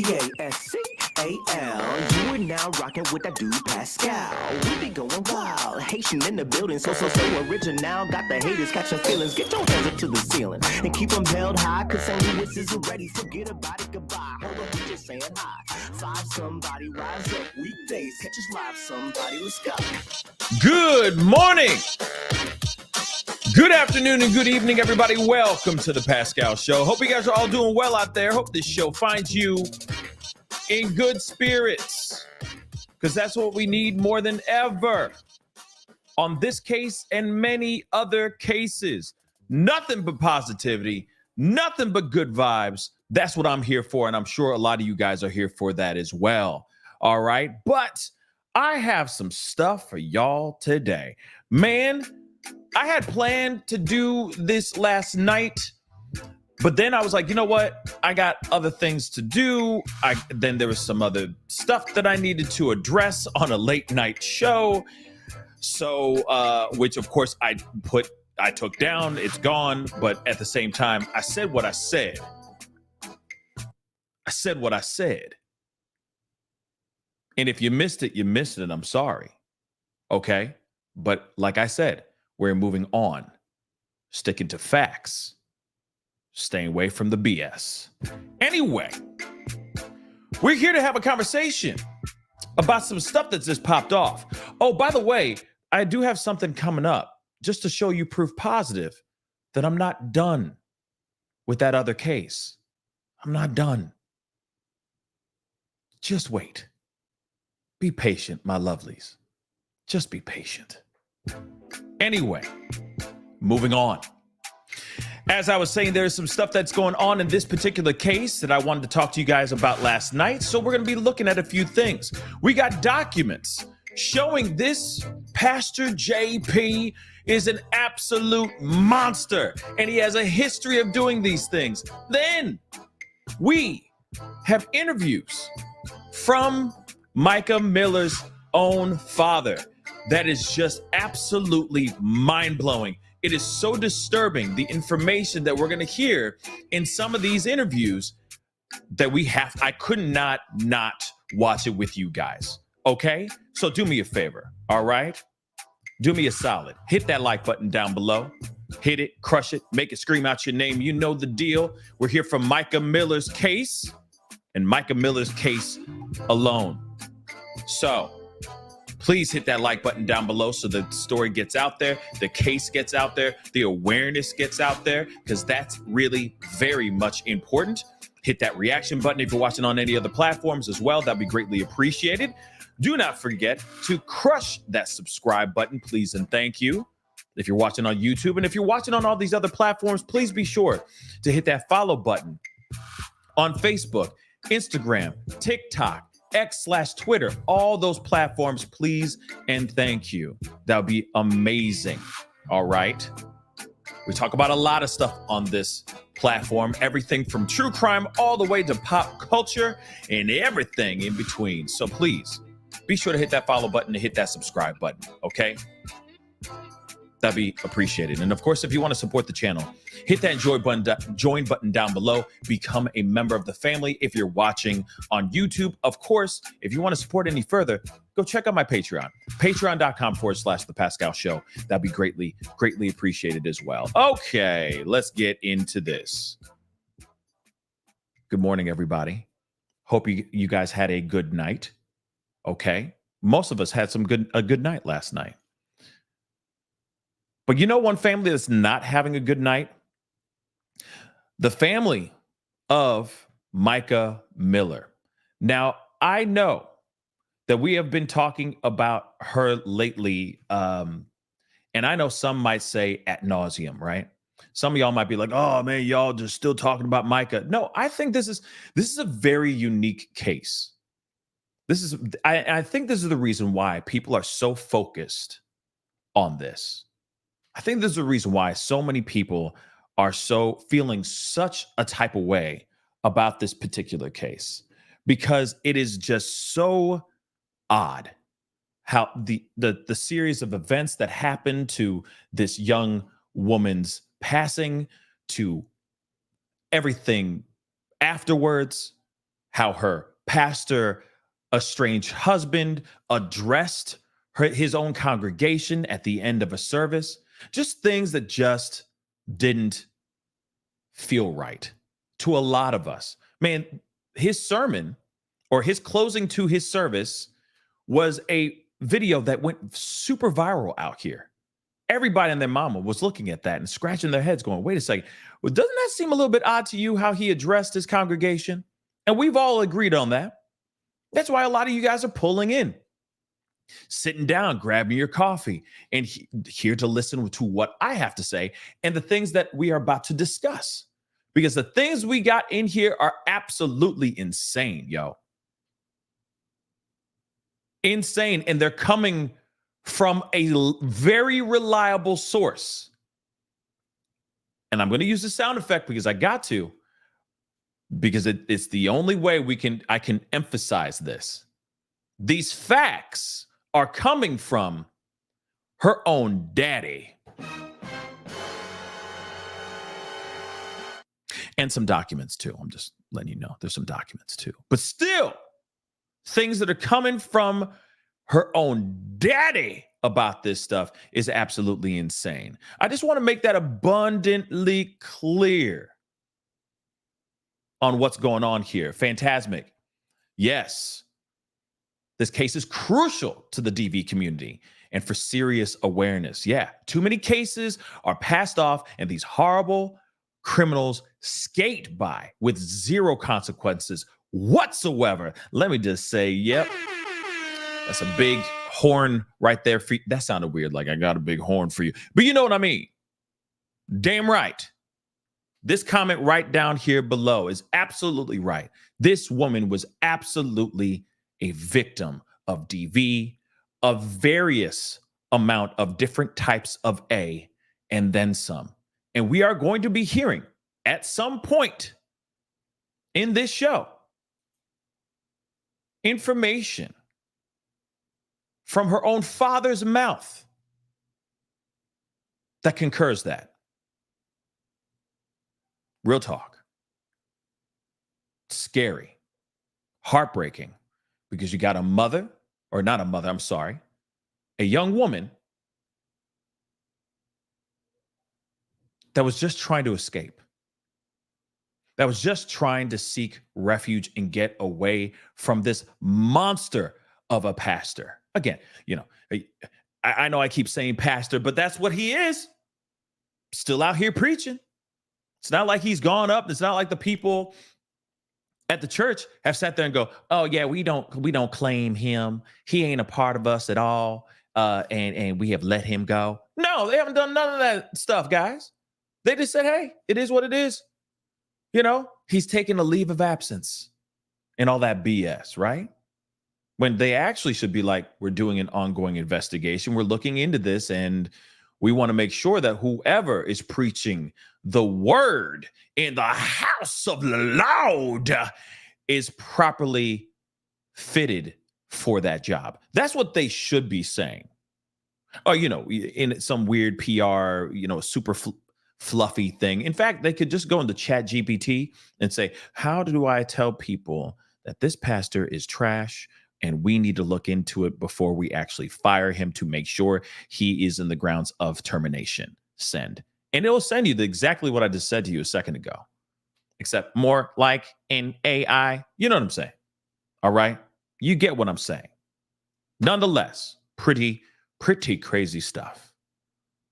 Pascal. You are now rocking with that dude Pascal. We be going wild, Haitian in the building, so original. Got the haters catching feelings. Get your hands up to the ceiling and keep them held high, cause St. Louis is ready. Forget about it, goodbye. Hold on, we just saying hi. Five somebody, rise up weekdays. Catch us live, somebody, let's go. Good morning, good afternoon, and good evening, everybody. Welcome to the Pascal Show. Hope you guys are all doing well out there. Hope this show finds you in good spirits, because that's what we need more than ever on this case and many other cases. Nothing but positivity, nothing but good vibes. That's what I'm here for, and I'm sure a lot of you guys are here for that as well. All right, but I have some stuff for y'all today. Man, I had planned to do this last night, but then I was like, you know what? I got other things to do. Then there was some other stuff that I needed to address on a late night show. So, which of course I took down, it's gone. But at the same time, I said what I said. I said what I said. And if you missed it, you missed it. I'm sorry. Okay. But like I said, we're moving on, sticking to facts. Staying away from the BS. Anyway, we're here to have a conversation about some stuff that's just popped off. Oh, by the way, I do have something coming up just to show you proof positive that I'm not done with that other case. I'm not done. Just wait. Be patient, my lovelies. Just be patient. Anyway, moving on. As I was saying, there's some stuff that's going on in this particular case that I wanted to talk to you guys about last night. So we're going to be looking at a few things. We got documents showing this Pastor JP is an absolute monster, and he has a history of doing these things. Then we have interviews from Mica Miller's own father. That is just absolutely mind-blowing. It is so disturbing, the information that we're going to hear in some of these interviews, that I could not watch it with you guys. Okay? So do me a favor. All right? Do me a solid. Hit that like button down below. Hit it, crush it, make it scream out your name. You know the deal. We're here for Mica Miller's case and Mica Miller's case alone. So please hit that like button down below so the story gets out there, the case gets out there, the awareness gets out there, because that's really very much important. Hit that reaction button if you're watching on any other platforms as well. That'd be greatly appreciated. Do not forget to crush that subscribe button, please and thank you. If you're watching on YouTube, and if you're watching on all these other platforms, please be sure to hit that follow button on Facebook, Instagram, TikTok, X/Twitter, all those platforms, please and thank you. That would be amazing. All right. We talk about a lot of stuff on this platform, everything from true crime all the way to pop culture and everything in between. So please be sure to hit that follow button and hit that subscribe button. Okay. That'd be appreciated. And of course, if you want to support the channel, hit that join button down below. Become a member of the family if you're watching on YouTube. Of course, if you want to support any further, go check out my Patreon, patreon.com/The Pascal Show. That'd be greatly appreciated as well. Okay, let's get into this. Good morning, everybody. Hope you guys had a good night. Okay. Most of us had a good night last night. But you know one family that's not having a good night? The family of Mica Miller. Now, I know that we have been talking about her lately, and I know some might say ad nauseum, right? Some of y'all might be like, oh man, y'all just still talking about Mica. No, I think this is a very unique case. I think this is the reason why people are so focused on this. I think there's a reason why so many people are so feeling such a type of way about this particular case, because it is just so odd how the series of events that happened to this young woman's passing, to everything afterwards, how her pastor, estranged husband addressed his own congregation at the end of a service. Just things that just didn't feel right to a lot of us. Man, his sermon or his closing to his service was a video that went super viral out here. Everybody and their mama was looking at that and scratching their heads going, wait a second, well, doesn't that seem a little bit odd to you how he addressed his congregation? And we've all agreed on that. That's why a lot of you guys are pulling in, sitting down, grabbing your coffee, and here to listen to what I have to say and the things that we are about to discuss. Because the things we got in here are absolutely insane, yo. Insane. And they're coming from a very reliable source. And I'm going to use the sound effect because I got to, because it's the only way I can emphasize this. These facts are coming from her own daddy. And some documents too. I'm just letting you know there's some documents too. But still, things that are coming from her own daddy about this stuff is absolutely insane. I just want to make that abundantly clear on what's going on here. Phantasmic. Yes, this case is crucial to the DV community and for serious awareness. Yeah, too many cases are passed off and these horrible criminals skate by with zero consequences whatsoever. Let me just say, yep, that's a big horn right there. That sounded weird, like I got a big horn for you. But you know what I mean. Damn right. This comment right down here below is absolutely right. This woman was absolutely a victim of DV, of various amount of different types of A, and then some. And we are going to be hearing at some point in this show information from her own father's mouth that concurs that. Real talk. Scary. Heartbreaking. Because you got a mother, or not a mother, I'm sorry, a young woman that was just trying to escape. That was just trying to seek refuge and get away from this monster of a pastor. Again, you know, I know I keep saying pastor, but that's what he is. Still out here preaching. It's not like he's gone up. It's not like the people at the church have sat there and go, oh yeah, we don't claim him. He ain't a part of us at all. And we have let him go. No, they haven't done none of that stuff, guys. They just said, hey, it is what it is. You know, he's taking a leave of absence and all that BS, right? When they actually should be like, we're doing an ongoing investigation. We're looking into this and we want to make sure that whoever is preaching the word in the house of the Lord is properly fitted for that job. That's what they should be saying. Or, you know, in some weird PR, you know, super fluffy thing. In fact, they could just go into ChatGPT and say, how do I tell people that this pastor is trash and we need to look into it before we actually fire him to make sure he is in the grounds of termination? Send. And it'll send you exactly what I just said to you a second ago, except more like an AI. You know what I'm saying? All right. You get what I'm saying. Nonetheless, pretty crazy stuff.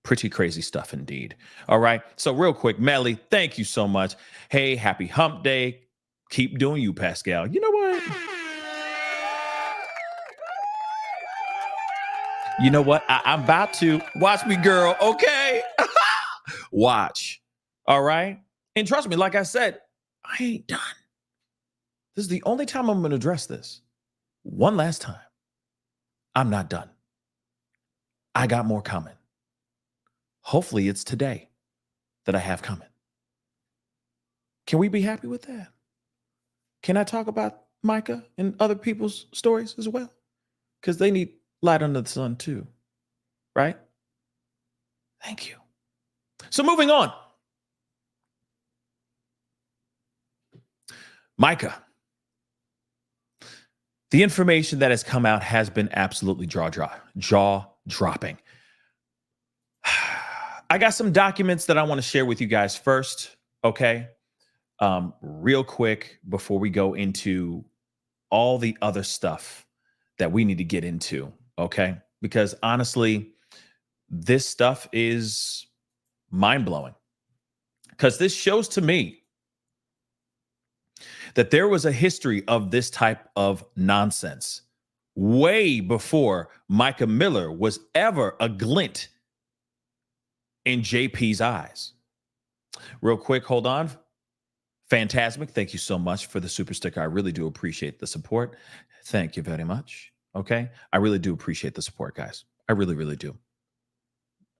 Pretty crazy stuff indeed. All right. So real quick, Melly, thank you so much. Hey, happy hump day. Keep doing you, Pascal. You know what? You know what? I'm about to watch me, girl. Okay. Watch. All right. And trust me, like I said, I ain't done. This is the only time I'm going to address this. One last time. I'm not done. I got more coming. Hopefully it's today that I have coming. Can we be happy with that? Can I talk about Mica and other people's stories as well? Because they need light under the sun too, right? Thank you. So moving on. Mica The information that has come out has been absolutely jaw-dropping. I got some documents that I want to share with you guys first, okay? Real quick before we go into all the other stuff that we need to get into, okay? Because honestly, this stuff is mind-blowing. Because this shows to me that there was a history of this type of nonsense way before Mica Miller was ever a glint in JP's eyes. Real quick, hold on. Phantasmic, thank you so much for the super sticker. I really do appreciate the support. Thank you very much. Okay. I really do appreciate the support, guys. I really, really do.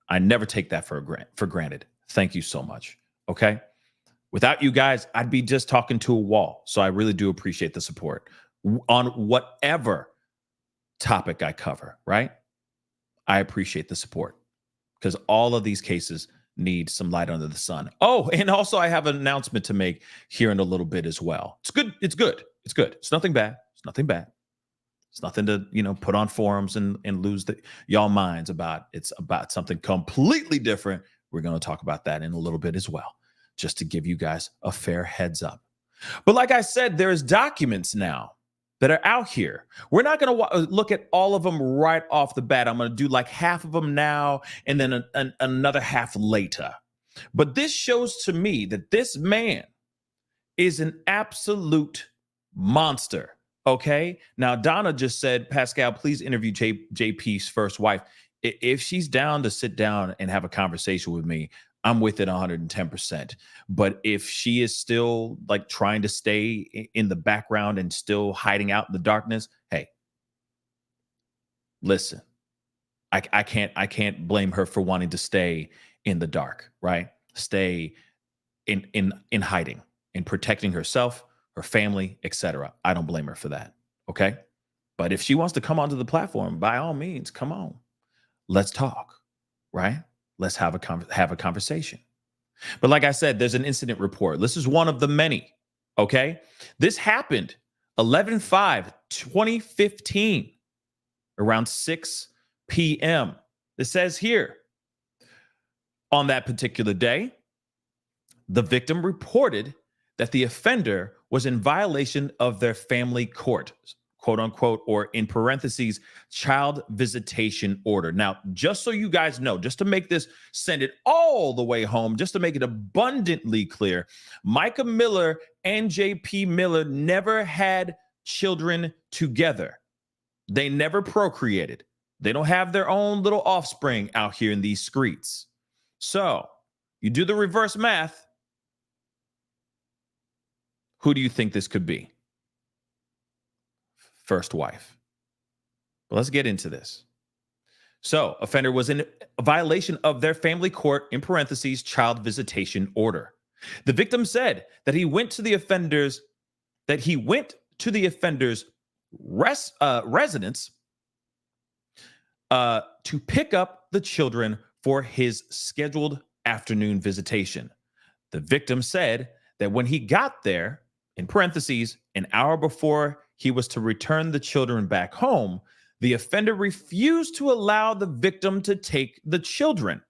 I never take that for granted. Thank you so much. Okay. Without you guys, I'd be just talking to a wall. So I really do appreciate the support on whatever topic I cover, right? I appreciate the support because all of these cases need some light under the sun. Oh, and also I have an announcement to make here in a little bit as well. It's good. It's good. It's good. It's nothing bad. It's nothing bad. It's nothing to, put on forums and lose y'all minds about. It's about something completely different. We're going to talk about that in a little bit as well, just to give you guys a fair heads up. But like I said, there's documents now that are out here. We're not going to look at all of them right off the bat. I'm going to do like half of them now and then another half later. But this shows to me that this man is an absolute monster. Okay. Now, Donna just said, Pascal, please interview JP's first wife. If she's down to sit down and have a conversation with me, I'm with it 110%. But if she is still like trying to stay in the background and still hiding out in the darkness, hey, listen, I can't blame her for wanting to stay in the dark, right? Stay in hiding and protecting herself, her family, etc. I don't blame her for that. Okay. But if she wants to come onto the platform, by all means, come on. Let's talk, right? Let's have a conversation. But like I said, there's an incident report. This is one of the many, okay? This happened 11/5/2015, around 6 p.m. It says here, on that particular day, the victim reported that the offender was in violation of their family court, quote unquote, or in parentheses, child visitation order. Now, just so you guys know, just to make this, send it all the way home, just to make it abundantly clear, Mica Miller and JP Miller never had children together. They never procreated. They don't have their own little offspring out here in these streets. So you do the reverse math. Who do you think this could be? First wife. But let's get into this. So, offender was in a violation of their family court, in parentheses, child visitation order. The victim said that he went to the offender's residence to pick up the children for his scheduled afternoon visitation. The victim said that when he got there, in parentheses, an hour before he was to return the children back home, the offender refused to allow the victim to take the children.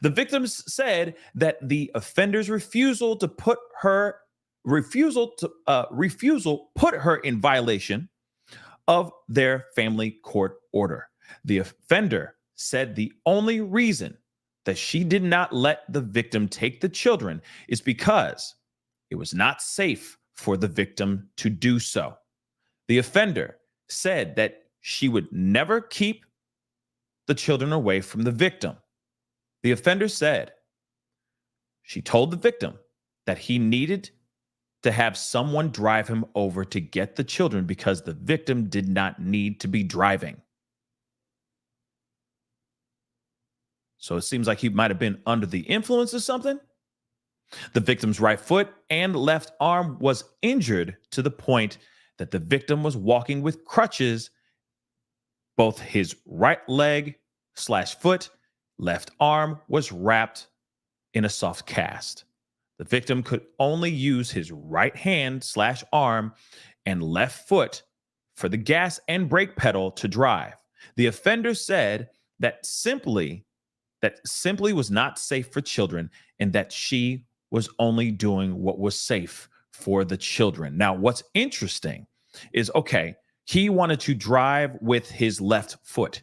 The victim said that the offender's refusal put her in violation of their family court order. The offender said the only reason that she did not let the victim take the children is because it was not safe for the victim to do so. The offender said that she would never keep the children away from the victim. The offender said she told the victim that he needed to have someone drive him over to get the children because the victim did not need to be driving. So it seems like he might have been under the influence of something. The victim's right foot and left arm was injured to the point that the victim was walking with crutches. Both his right leg / foot, left arm was wrapped in a soft cast. The victim could only use his right hand / arm and left foot for the gas and brake pedal to drive. The offender said that simply was not safe for children and that she was only doing what was safe for the children. Now, what's interesting is, okay, he wanted to drive with his left foot.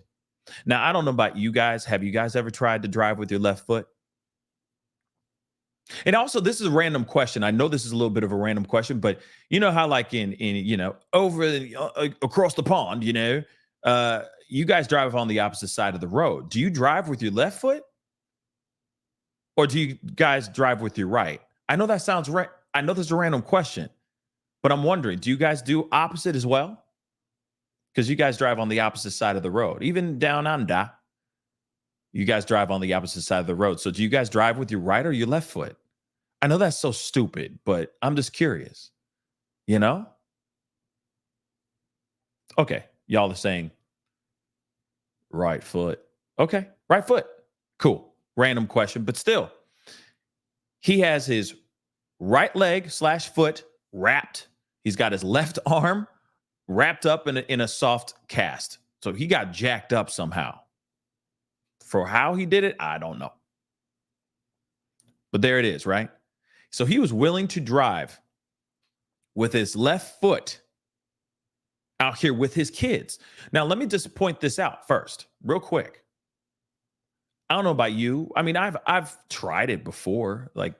Now, I don't know about you guys. Have you guys ever tried to drive with your left foot? And also, this is a random question. I know this is a little bit of a random question, but you know how, like in over across the pond, you guys drive on the opposite side of the road. Do you drive with your left foot, or do you guys drive with your right? I know that sounds right. I know this is a random question, but I'm wondering, do you guys do opposite as well? Because you guys drive on the opposite side of the road, even down under. You guys drive on the opposite side of the road. So do you guys drive with your right or your left foot? I know that's so stupid, but I'm just curious, Okay, y'all are saying right foot. Okay, right foot. Cool. Random question, but still. He has his right leg / foot wrapped. He's got his left arm wrapped up in a soft cast. So he got jacked up somehow. For how he did it, I don't know. But there it is, right? So he was willing to drive with his left foot out here with his kids. Now, let me just point this out first, real quick. I don't know about you. I mean, I've tried it before, like,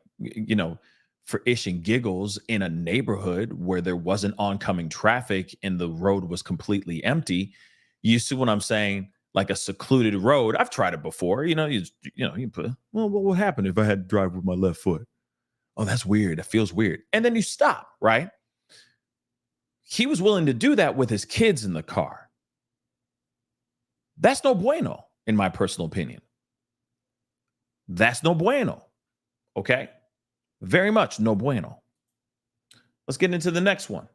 for ish and giggles in a neighborhood where there wasn't oncoming traffic and the road was completely empty. You see what I'm saying? Like a secluded road. I've tried it before. You put, well, what would happen if I had to drive with my left foot? Oh, that's weird. It feels weird. And then you stop, right? He was willing to do that with his kids in the car. That's no bueno, in my personal opinion. That's no bueno. Okay? Very much no bueno. Let's get into the next one.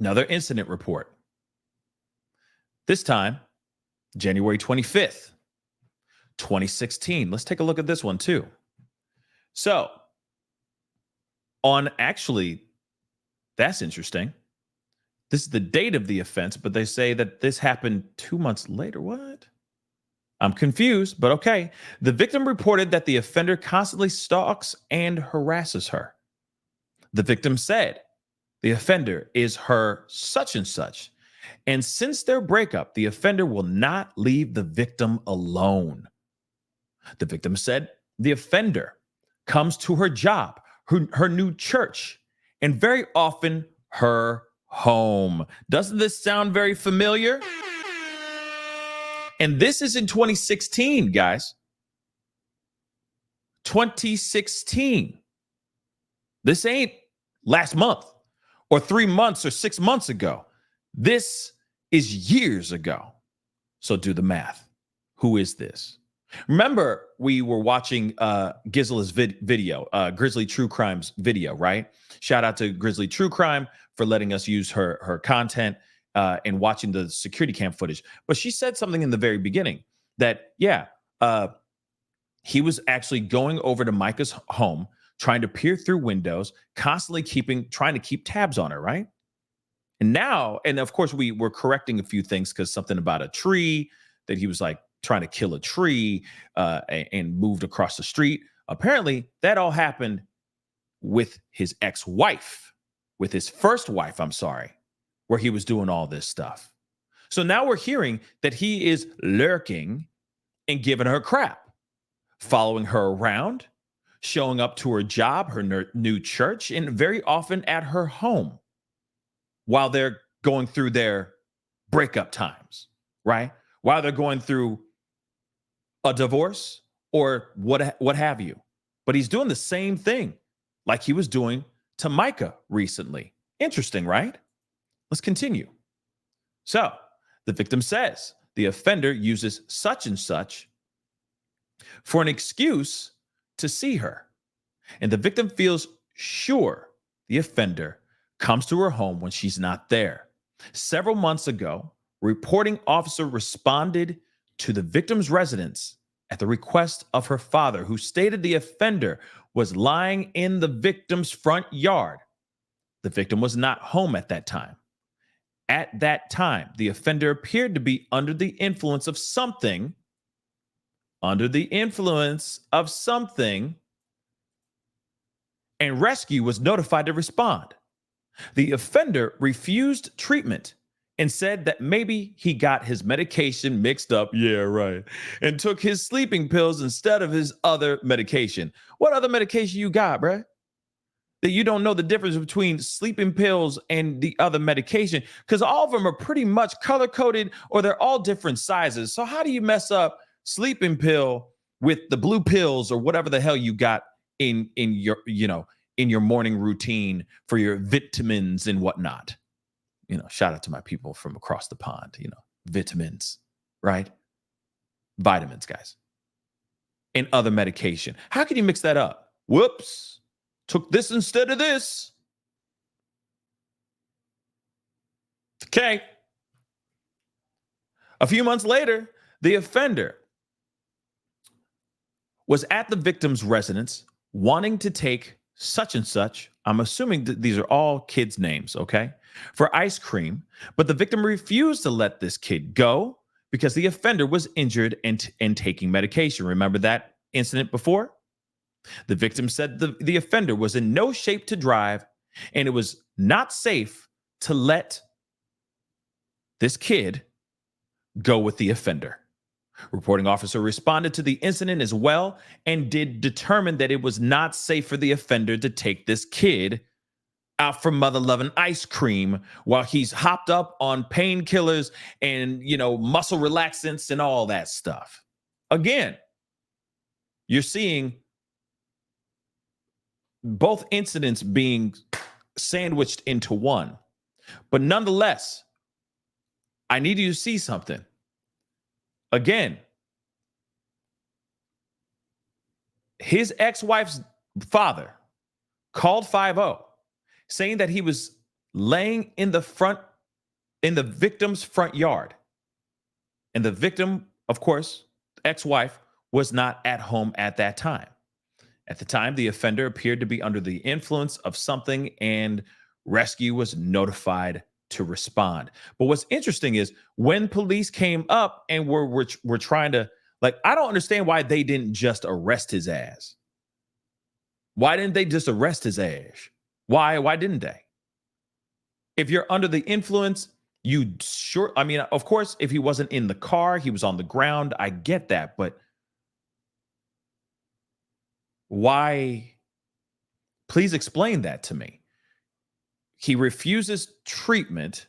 Another incident report. This time, January 25th, 2016. Let's take a look at this one too. So, that's interesting. This is the date of the offense, but they say that this happened 2 months later. What? I'm confused, but okay. The victim reported that the offender constantly stalks and harasses her. The victim said the offender is her such and such. And since their breakup, the offender will not leave the victim alone. The victim said the offender comes to her job, her new church, and very often her home. Doesn't this sound very familiar? And this is in 2016, guys. 2016. This ain't last month or 3 months or 6 months ago. This is years ago. So do the math. Who is this? Remember, we were watching Gisla's video, Grizzly True Crime's video, right? Shout out to Grizzly True Crime for letting us use her content and watching the security cam footage. But she said something in the very beginning that, he was actually going over to Mica's home, trying to peer through windows, constantly trying to keep tabs on her, right? And now, and of course, we were correcting a few things because something about a tree that he was like trying to kill a tree and moved across the street. Apparently, that all happened with his ex-wife, with his first wife, where he was doing all this stuff. So now we're hearing that he is lurking and giving her crap, following her around, showing up to her job, her new church, and very often at her home while they're going through their breakup times, right? While they're going through a divorce or what have you. But he's doing the same thing like he was doing to Mica recently. Interesting, right? Let's continue. So the victim says the offender uses such and such for an excuse to see her. And the victim feels sure the offender comes to her home when she's not there. Several months ago, a reporting officer responded to the victim's residence at the request of her father, who stated the offender was lying in the victim's front yard The victim was not home at that time. At that time, the offender appeared to be under the influence of something, and rescue was notified to respond. The offender refused treatment and said that maybe he got his medication mixed up, yeah, right, and took his sleeping pills instead of his other medication. What other medication you got, bruh? That you don't know the difference between sleeping pills and the other medication, because all of them are pretty much color-coded or they're all different sizes. So how do you mess up sleeping pill with the blue pills or whatever the hell you got in your, in your morning routine for your vitamins and whatnot? Shout out to my people from across the pond, vitamins, right? Vitamins, guys. And other medication. How can you mix that up? Whoops. Took this instead of this. Okay. A few months later, the offender was at the victim's residence wanting to take such and such. I'm assuming that these are all kids' names, okay? For ice cream, but the victim refused to let this kid go because the offender was injured and taking medication. Remember that incident before? The victim said the offender was in no shape to drive, and it was not safe to let this kid go with the offender. Reporting officer responded to the incident as well and did determine that it was not safe for the offender to take this kid out for mother-loving ice cream while he's hopped up on painkillers and, muscle relaxants and all that stuff. Again, you're seeing both incidents being sandwiched into one. But nonetheless, I need you to see something. Again, his ex-wife's father called 5-0, saying that he was laying in the victim's front yard. And the victim, of course, ex-wife, was not at home at that time. At the time, the offender appeared to be under the influence of something, and rescue was notified to respond. But what's interesting is when police came up and were trying to, I don't understand why they didn't just arrest his ass. Why didn't they just arrest his ass? Why didn't they? If you're under the influence, of course, if he wasn't in the car, he was on the ground, I get that, but why? Please explain that to me. He refuses treatment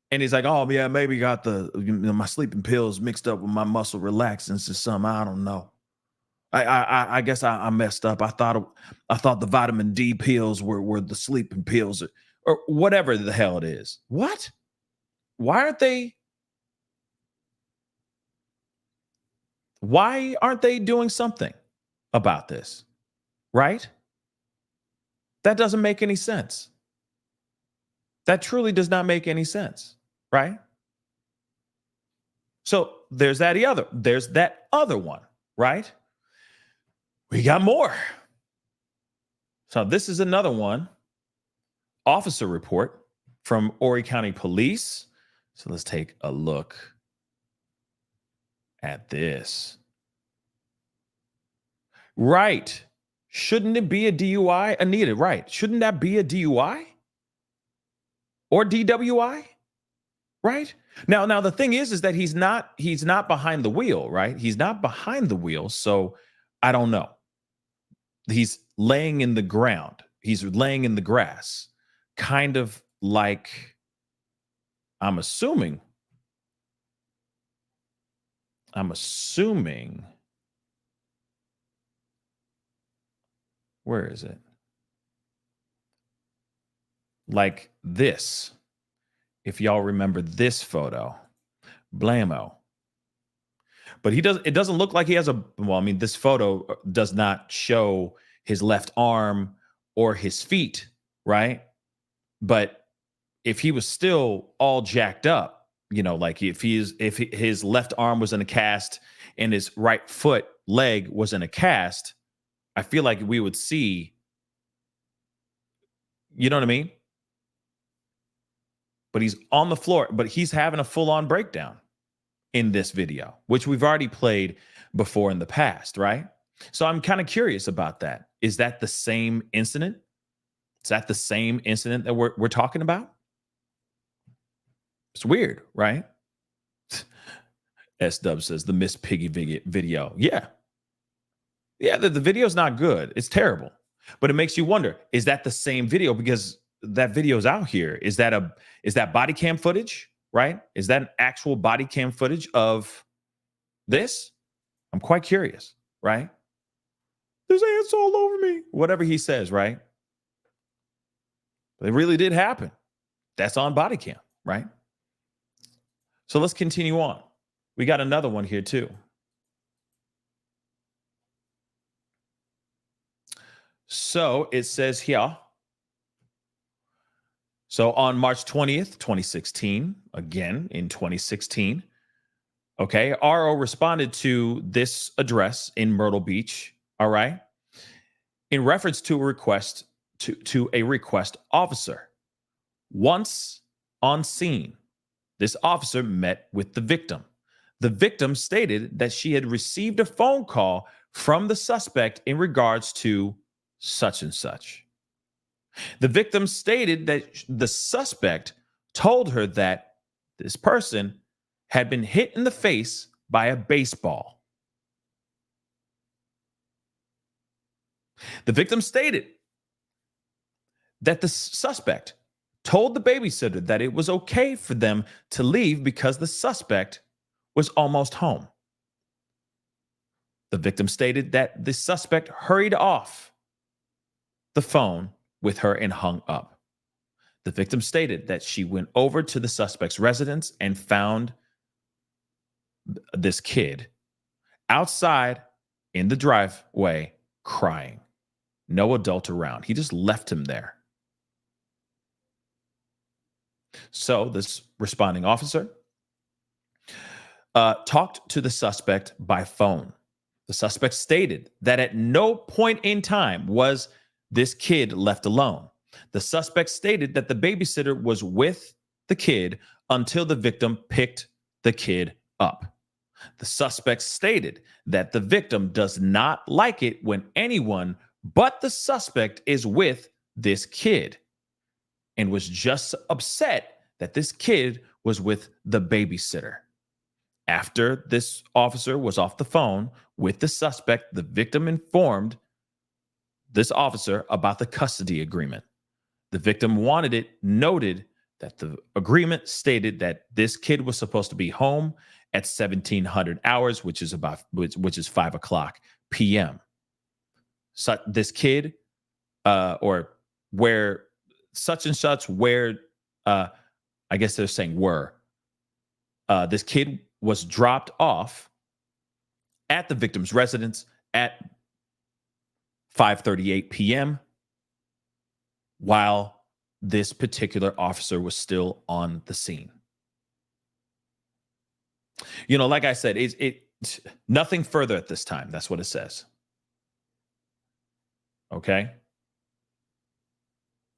and he's like, oh yeah, maybe got my sleeping pills mixed up with my muscle relaxants or something. I don't know. I guess I messed up. I thought the vitamin D pills were the sleeping pills or whatever the hell it is. What? Why aren't they doing something about this? Right? That doesn't make any sense. That truly does not make any sense, right? So there's that other one, right? We got more. So this is another one. Officer report from Horry County Police. So let's take a look at this. Right. Shouldn't it be a DUI? Anita, right. Shouldn't that be a DUI? Or DWI? Right? Now the thing is that he's not behind the wheel, right? He's not behind the wheel, so I don't know. He's laying in the ground. He's laying in the grass. Kind of like, I'm assuming. Where is it? Like this. If y'all remember this photo, blammo. But it doesn't look like he has this photo does not show his left arm or his feet, right? But if he was still all jacked up, like if his left arm was in a cast and his right leg was in a cast, I feel like we would see You know what I mean? But he's on the floor, but he's having a full-on breakdown in this video, which we've already played before in the past, right? So I'm kind of curious about that. Is that the same incident? Is that the same incident that we're talking about? It's weird, right? S-Dub says the Miss Piggy video. Yeah. Yeah, the video's not good. It's terrible. But it makes you wonder, is that the same video? Because that video's out here. Is that body cam footage, right? Is that an actual body cam footage of this? I'm quite curious, right? There's ants all over me. Whatever he says, right? But it really did happen. That's on body cam, right? So let's continue on. We got another one here too. So it says here, so on March 20th, 2016, again in 2016, okay, RO responded to this address in Myrtle Beach, all right, in reference to a request to a request officer. Once on scene, this officer met with the victim. The victim stated that she had received a phone call from the suspect in regards to such and such. The victim stated that the suspect told her that this person had been hit in the face by a baseball. The victim stated that the suspect told the babysitter that it was okay for them to leave because the suspect was almost home. The victim stated that the suspect hurried off the phone with her and hung up. The victim stated that she went over to the suspect's residence and found this kid outside in the driveway crying. No adult around. He just left him there. So this responding officer talked to the suspect by phone. The suspect stated that at no point in time was this kid left alone. The suspect stated that the babysitter was with the kid until the victim picked the kid up. The suspect stated that the victim does not like it when anyone but the suspect is with this kid and was just upset that this kid was with the babysitter. After this officer was off the phone with the suspect, the victim informed this officer about the custody agreement. The victim wanted it noted that the agreement stated that this kid was supposed to be home at 1700 hours, which is 5 o'clock p.m. So this kid, or where such and such, where I guess they're saying were, this kid was dropped off at the victim's residence at 5:38 p.m. while this particular officer was still on the scene. You know, like I said, it's nothing further at this time. That's what it says. Okay.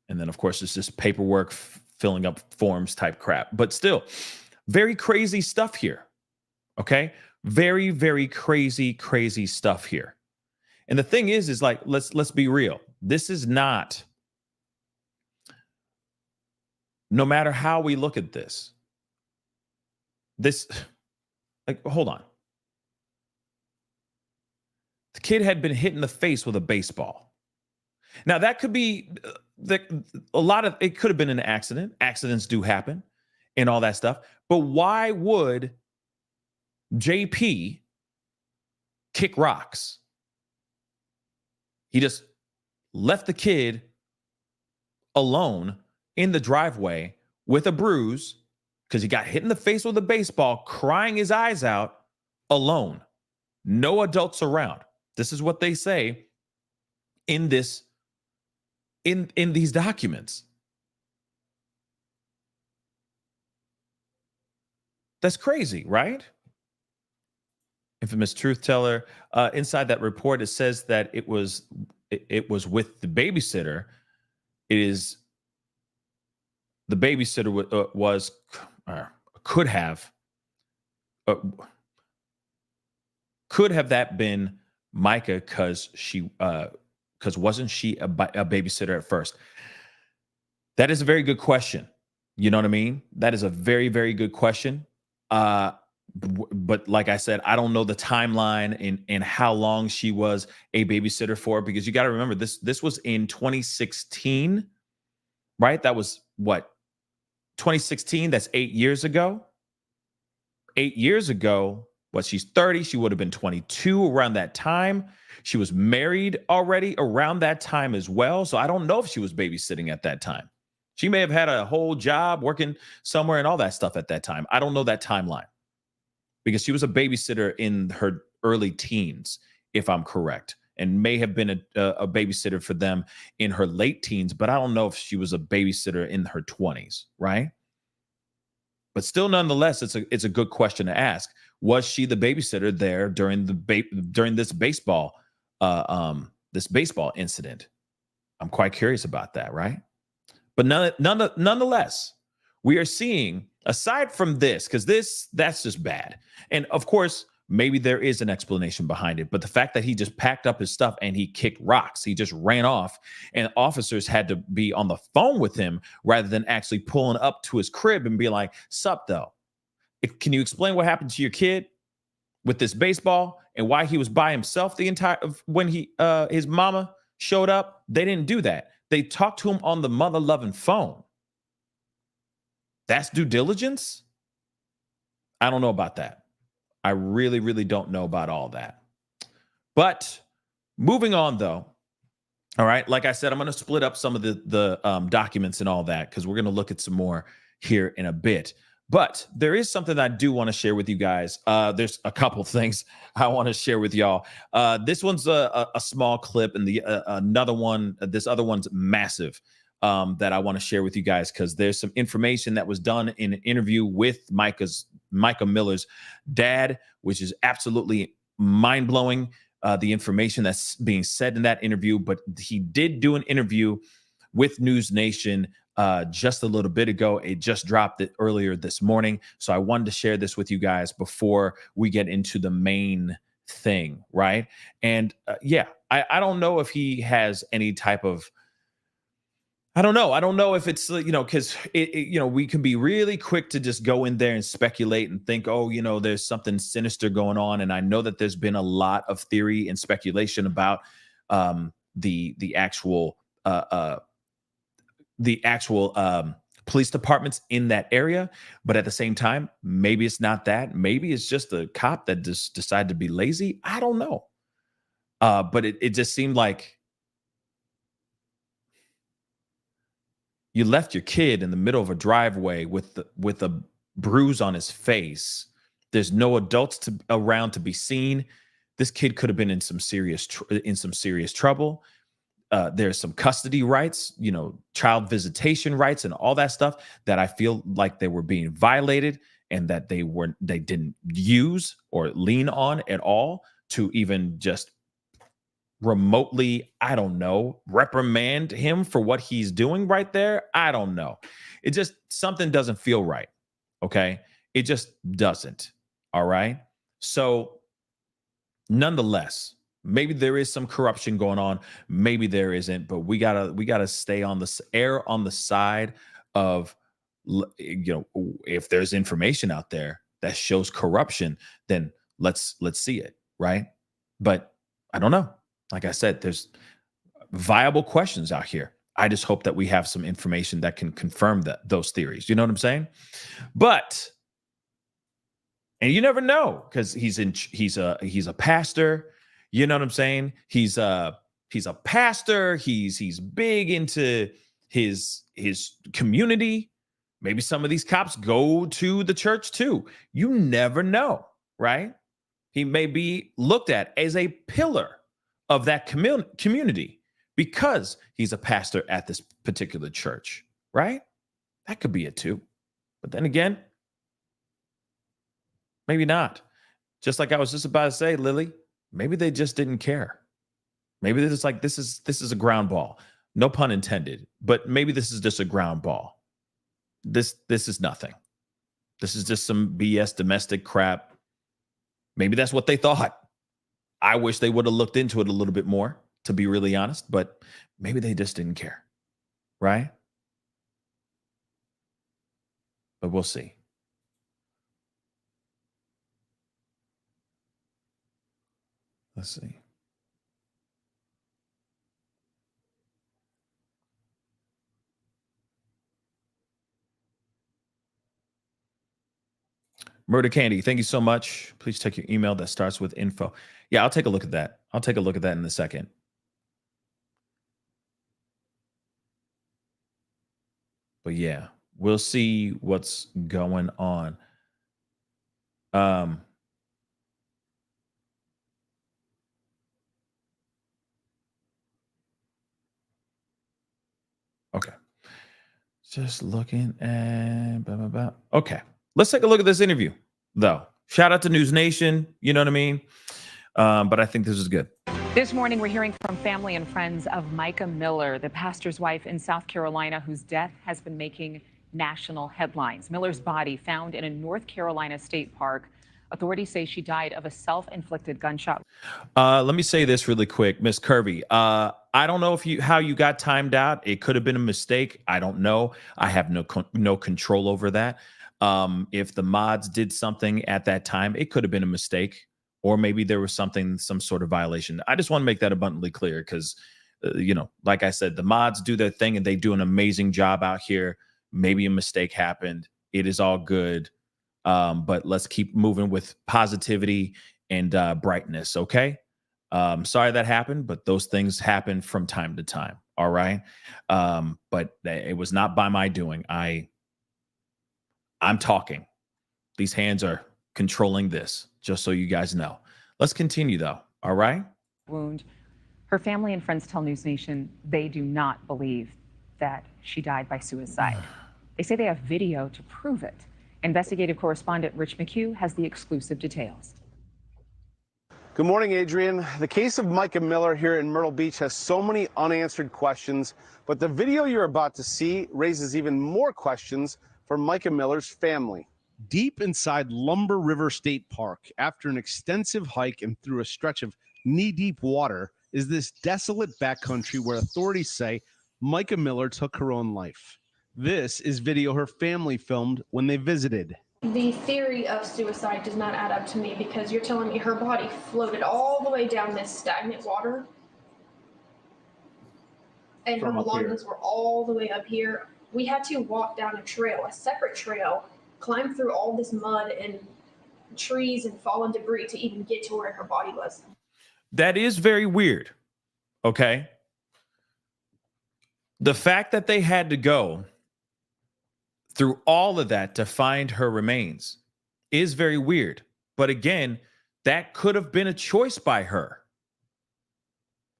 And then, of course, it's just paperwork, filling up forms type crap. But still, very crazy stuff here. Okay. Very, very crazy, crazy stuff here. And the thing is like, let's be real. This is not, no matter how we look at this, like, hold on. The kid had been hit in the face with a baseball. Now that could be it could have been an accident. Accidents do happen and all that stuff. But why would JP kick rocks? He just left the kid alone in the driveway with a bruise because he got hit in the face with a baseball, crying his eyes out, alone. No adults around. This is what they say in these documents. That's crazy, right? Infamous truth teller. Inside that report, it says that it was with the babysitter. It is the babysitter was could have uh, that been Mica because wasn't she a babysitter at first? That is a very good question. You know what I mean? That is a very, very good question. But like I said, I don't know the timeline and how long she was a babysitter for, because you got to remember this was in 2016, right? That was what, 2016? That's 8 years ago. 8 years ago, she's 30. She would have been 22 around that time. She was married already around that time as well. So I don't know if she was babysitting at that time. She may have had a whole job working somewhere and all that stuff at that time. I don't know that timeline, because she was a babysitter in her early teens, if I'm correct, and may have been a babysitter for them in her late teens, but I don't know if she was a babysitter in her 20s, right? But still, nonetheless, it's a good question to ask. Was she the babysitter there during this baseball incident? I'm quite curious about that, right? But nonetheless, we are seeing, aside from this, because that's just bad. And of course, maybe there is an explanation behind it. But the fact that he just packed up his stuff and he kicked rocks, he just ran off, and officers had to be on the phone with him rather than actually pulling up to his crib and be like, "Sup, though? Can you explain what happened to your kid with this baseball and why he was by himself the entire when his mama showed up?" They didn't do that. They talked to him on the mother-loving phone. That's due diligence? I don't know about that. I really, really don't know about all that. But moving on, though. All right. Like I said, I'm going to split up some of the documents and all that, because we're going to look at some more here in a bit. But there is something I do want to share with you guys. There's a couple things I want to share with y'all. This one's a small clip, and another one, this other one's massive, that I want to share with you guys, because there's some information that was done in an interview with Mica Miller's dad, which is absolutely mind-blowing, the information that's being said in that interview. But he did do an interview with News Nation just a little bit ago. It just dropped it earlier this morning. So I wanted to share this with you guys before we get into the main thing, right? And I don't know if he has any type of, I don't know. I don't know if it's, because we can be really quick to just go in there and speculate and think, oh, there's something sinister going on. And I know that there's been a lot of theory and speculation about the actual police departments in that area. But at the same time, maybe it's not that. Maybe it's just a cop that just decided to be lazy. I don't know. But it just seemed like you left your kid in the middle of a driveway with a bruise on his face. There's no adults around to be seen. This kid could have been in some serious trouble. There's some custody rights, child visitation rights, and all that stuff that I feel like they were being violated, and that they didn't use or lean on at all to even just remotely, I don't know, reprimand him for what he's doing right there. I don't know. It just, something doesn't feel right. Okay. It just doesn't. All right. So nonetheless, maybe there is some corruption going on. Maybe there isn't, but we gotta stay on the err on the side of, if there's information out there that shows corruption, then let's see it. Right. But I don't know. Like I said, there's viable questions out here. I just hope that we have some information that can confirm those theories. You know what I'm saying? But, and you never know, because he's a pastor. You know what I'm saying? He's a pastor. He's big into his community. Maybe some of these cops go to the church too. You never know, right? He may be looked at as a pillar of that community because he's a pastor at this particular church, right? That could be it too. But then again, maybe not. Just like I was just about to say, Lily, maybe they just didn't care. Maybe they're just like, this is a ground ball. No pun intended, but maybe this is just a ground ball. This is nothing. This is just some BS domestic crap. Maybe that's what they thought. I wish they would have looked into it a little bit more, to be really honest, but maybe they just didn't care, right? But we'll see. Let's see. Murder Candy, thank you so much. Please check your email that starts with info. Yeah, I'll take a look at that. I'll take a look at that in a second. But yeah, we'll see what's going on. Okay. Just looking at blah, blah, blah. Okay. Let's take a look at this interview, though. Shout out to News Nation. You know what I mean? But I think this is good. This morning, we're hearing from family and friends of Mica Miller, the pastor's wife in South Carolina, whose death has been making national headlines. Miller's body found in a North Carolina state park. Authorities say she died of a self-inflicted gunshot. Let me say this really quick, Miss Kirby. I don't know how you got timed out. It could have been a mistake. I don't know. I have no control over that. If the mods did something at that time, it could have been a mistake, or maybe there was some sort of violation. I just want to make that abundantly clear because, like I said, the mods do their thing and they do an amazing job out here. Maybe a mistake happened. It is all good. But let's keep moving with positivity and brightness. Okay. Sorry that happened, but those things happen from time to time. All right. But it was not by my doing. I'm talking. These hands are controlling this, just so you guys know. Let's continue though. All right. Wound. Her family and friends tell News Nation they do not believe that she died by suicide. They say they have video to prove it. Investigative correspondent Rich McHugh has the exclusive details. Good morning, Adrian. The case of Mica Miller here in Myrtle Beach has so many unanswered questions, but the video you're about to see raises even more questions for Mica Miller's family. Deep inside Lumber River State Park, after an extensive hike and through a stretch of knee-deep water, is this desolate backcountry where authorities say Mica Miller took her own life. This is video her family filmed when they visited. The theory of suicide does not add up to me because you're telling me her body floated all the way down this stagnant water and her belongings were all the way up here. We had to walk down a trail, a separate trail, climb through all this mud and trees and fallen debris to even get to where her body was. That is very weird. Okay. The fact that they had to go through all of that to find her remains is very weird. But again, that could have been a choice by her.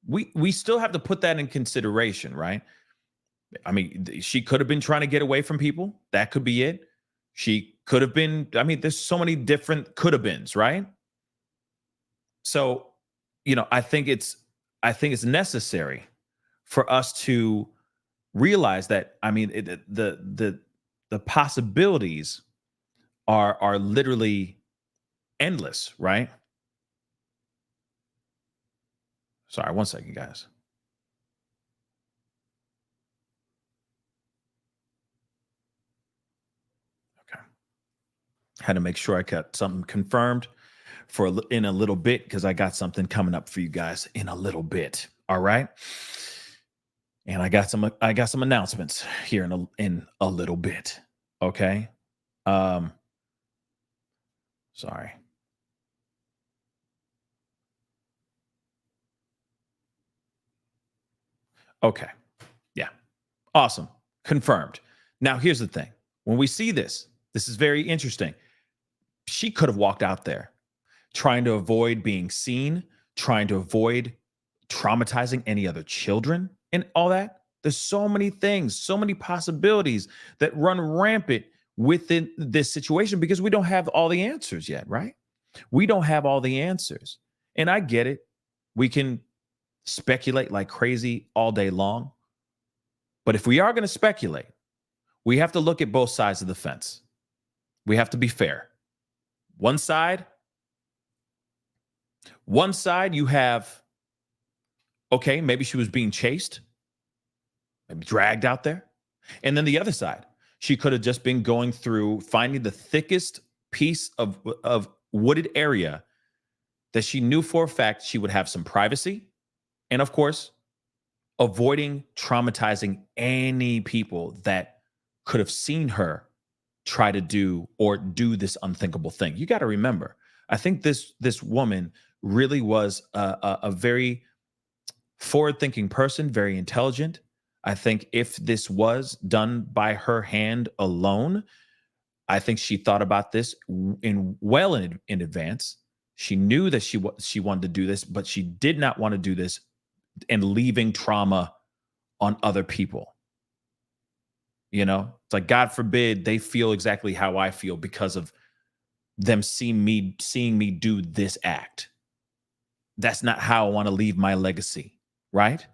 We still have to put that in consideration, right? I mean, she could have been trying to get away from people. That could be it. She could have been, there's so many different could have beens, right? So, I think it's necessary for us to realize that, the possibilities are literally endless, right? Sorry, one second, guys. Okay. Had to make sure I got something confirmed in a little bit because I got something coming up for you guys in a little bit. All right. And I got some announcements here in a little bit. Okay. Sorry. Okay. Yeah. Awesome. Confirmed. Now here's the thing. When we see this is very interesting. She could have walked out there trying to avoid being seen, trying to avoid traumatizing any other children and all that. There's so many things, so many possibilities that run rampant within this situation because we don't have all the answers yet, right? We don't have all the answers. And I get it. We can speculate like crazy all day long. But if we are going to speculate, we have to look at both sides of the fence. We have to be fair. One side you have, okay, maybe she was being chased, maybe dragged out there. And then the other side, she could have just been going through, finding the thickest piece of wooded area that she knew for a fact she would have some privacy. And of course, avoiding traumatizing any people that could have seen her try to do this unthinkable thing. You got to remember, I think this woman really was a very forward-thinking person, very intelligent. I think if this was done by her hand alone, I think she thought about this in advance. She knew that she wanted to do this, but she did not want to do this and leaving trauma on other people. You know, it's like, God forbid they feel exactly how I feel because of them seeing me do this act. That's not how I want to leave my legacy, right?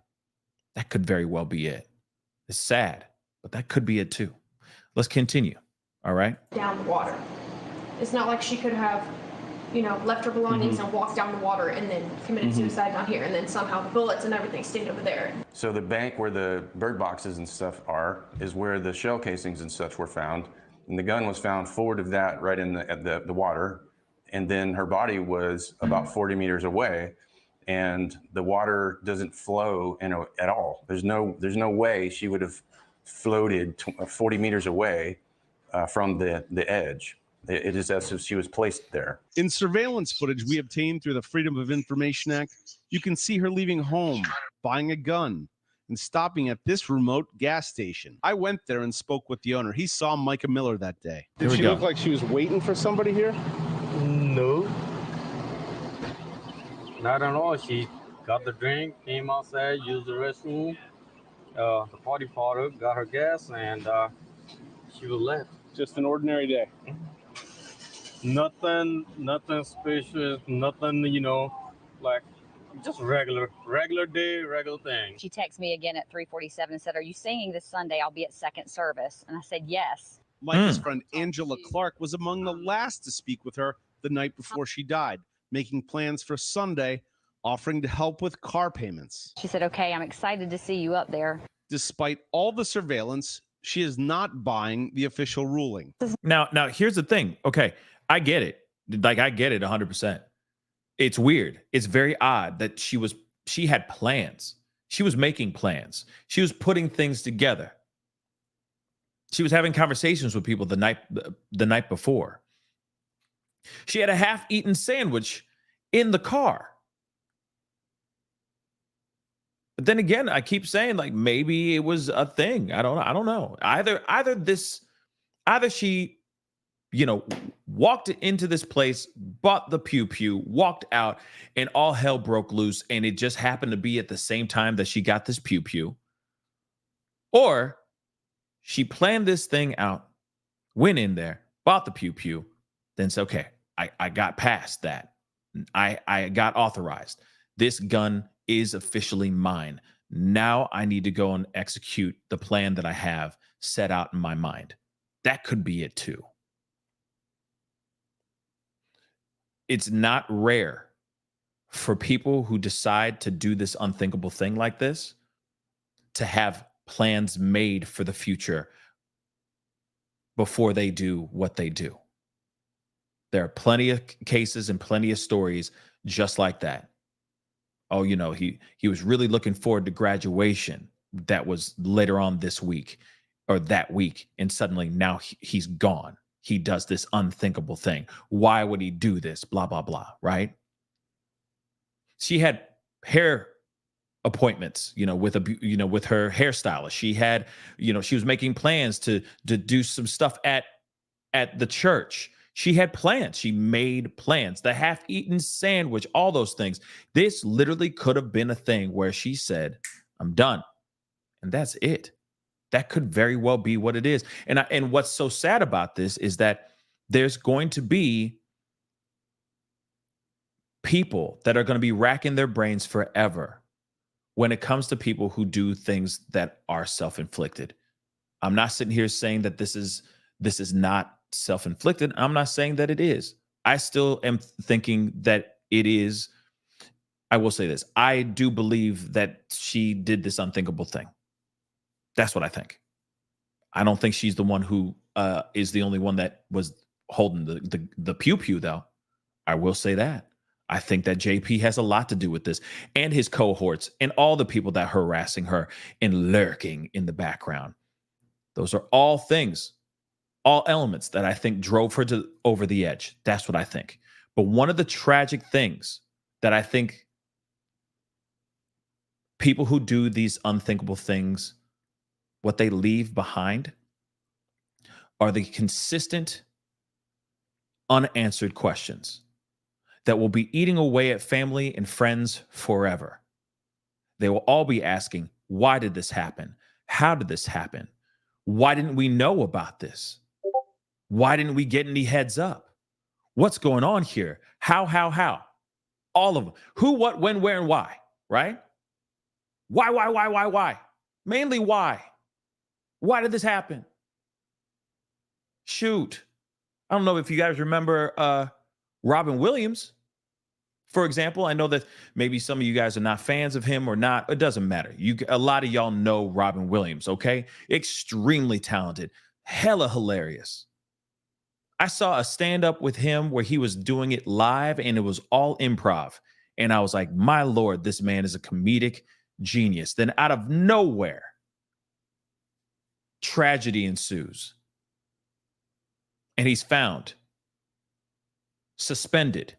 That could very well be it. It's sad, but that could be it too. Let's continue. All right. Down the water. It's not like she could have, left her belongings and walked down the water and then committed suicide down here, and then somehow the bullets and everything stayed over there. So the bank where the bird boxes and stuff are is where the shell casings and such were found. And the gun was found forward of that, right in the water. And then her body was about 40 meters away, and the water doesn't flow at all. There's no way she would have floated 40 meters away from the edge. It is as if she was placed there. In surveillance footage we obtained through the Freedom of Information Act, you can see her leaving home, buying a gun, and stopping at this remote gas station. I went there and spoke with the owner. He saw Mica Miller that day. Did she look like she was waiting for somebody here? No. Not at all. She got the drink, came outside, used the restroom. The party father got her gas, and she was left. Just an ordinary day. Nothing special, nothing, like just regular day, regular thing. She texted me again at 3:47 and said, "Are you singing this Sunday? I'll be at second service." And I said, "Yes." Mica's friend Angela Clark was among the last to speak with her the night before she died, making plans for Sunday, offering to help with car payments. She said, "Okay, I'm excited to see you up there." Despite all the surveillance, she is not buying the official ruling. Now, here's the thing. Okay, I get it. Like, I get it 100%. It's weird. It's very odd that she had plans. She was making plans. She was putting things together. She was having conversations with people the night before. She had a half-eaten sandwich in the car. But then again, I keep saying, like, maybe it was a thing. I don't know. Either she, walked into this place, bought the pew, walked out, and all hell broke loose, and it just happened to be at the same time that she got this pew. Or she planned this thing out, went in there, bought the pew, then said, okay, I got past that. I got authorized. This gun is officially mine. Now I need to go and execute the plan that I have set out in my mind. That could be it too. It's not rare for people who decide to do this unthinkable thing like this to have plans made for the future before they do what they do. There are plenty of cases and plenty of stories just like that. Oh, he was really looking forward to graduation. That was later on this week or that week. And suddenly now he's gone. He does this unthinkable thing. Why would he do this? Blah, blah, blah, right? She had hair appointments, with her hairstylist. She had, she was making plans to do some stuff at the church. She had plans. She made plans. The half-eaten sandwich, all those things. This literally could have been a thing where she said, I'm done. And that's it. That could very well be what it is. And what's so sad about this is that there's going to be people that are going to be racking their brains forever when it comes to people who do things that are self-inflicted. I'm not sitting here saying that this is not self-inflicted. I'm not saying that it is. I still am thinking that it is. I will say this. I do believe that she did this unthinkable thing. That's what I think. I don't think she's the one who is the only one that was holding the pew-pew, though. I will say that. I think that JP has a lot to do with this, and his cohorts and all the people that are harassing her and lurking in the background. Those are all things, all elements that I think drove her over the edge. That's what I think. But one of the tragic things that I think people who do these unthinkable things, what they leave behind are the consistent, unanswered questions that will be eating away at family and friends forever. They will all be asking, why did this happen? How did this happen? Why didn't we know about this? Why didn't we get any heads up? What's going on here? How? All of them. Who, what, when, where, and why, right? Why? Mainly why? Why did this happen? Shoot. I don't know if you guys remember Robin Williams, for example. I know that maybe some of you guys are not fans of him or not. It doesn't matter. A lot of y'all know Robin Williams, okay? Extremely talented, hella hilarious. I saw a stand-up with him where he was doing it live and it was all improv. And I was like, my Lord, this man is a comedic genius. Then out of nowhere, tragedy ensues. And he's found, suspended.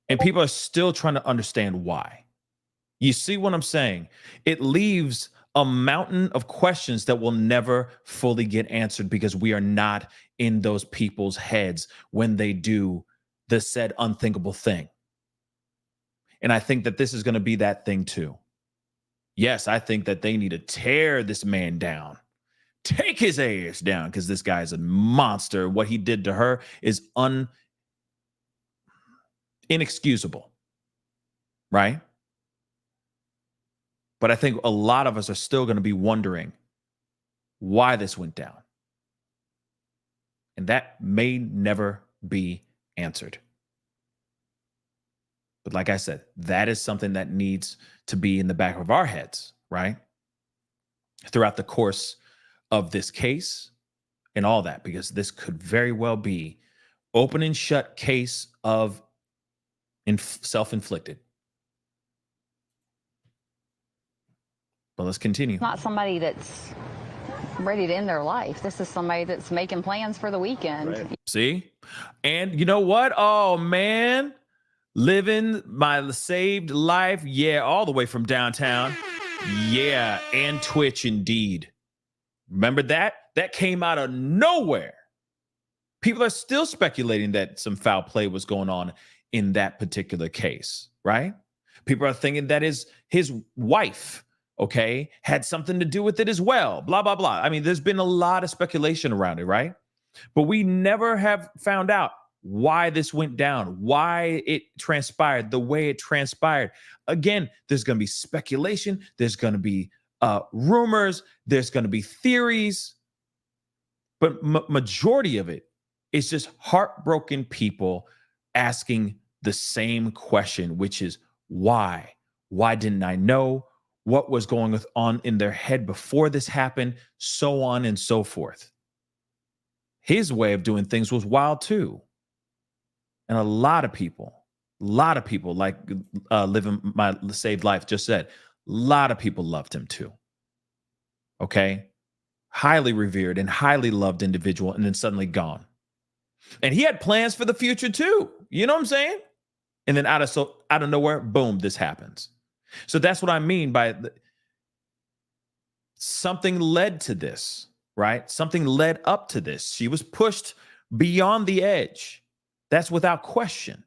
And people are still trying to understand why. You see what I'm saying? It leaves a mountain of questions that will never fully get answered because we are not in those people's heads when they do the said unthinkable thing. And I think that this is going to be that thing too. Yes, I think that they need to tear this man down. Take his ass down because this guy is a monster. What he did to her is inexcusable, right? But I think a lot of us are still going to be wondering why this went down. And that may never be answered. But like I said, that is something that needs to be in the back of our heads, right? Throughout the course of this case and all that, because this could very well be open and shut case of self-inflicted. But let's continue. Not somebody that's ready to end their life. This is somebody that's making plans for the weekend. Right. See? And you know what? Oh, man. Living my saved life. Yeah, all the way from downtown. Yeah, and Twitch indeed. Remember that? That came out of nowhere. People are still speculating that some foul play was going on in that particular case, right? People are thinking that his wife, okay, had something to do with it as well, blah, blah, blah. I mean, there's been a lot of speculation around it, right? But we never have found out why this went down, why it transpired the way it transpired. Again, there's going to be speculation. There's going to be rumors. There's going to be theories. But majority of it is just heartbroken people asking the same question, which is why? Why didn't I know? What was going on in their head before this happened? So on and so forth. His way of doing things was wild too. And a lot of people like Living My Saved Life just said, a lot of people loved him too. Okay? Highly revered and highly loved individual, and then suddenly gone. And he had plans for the future too. You know what I'm saying? And then out of nowhere, boom, this happens. So that's what I mean by something led to this, right? Something led up to this. She was pushed beyond the edge. That's without question.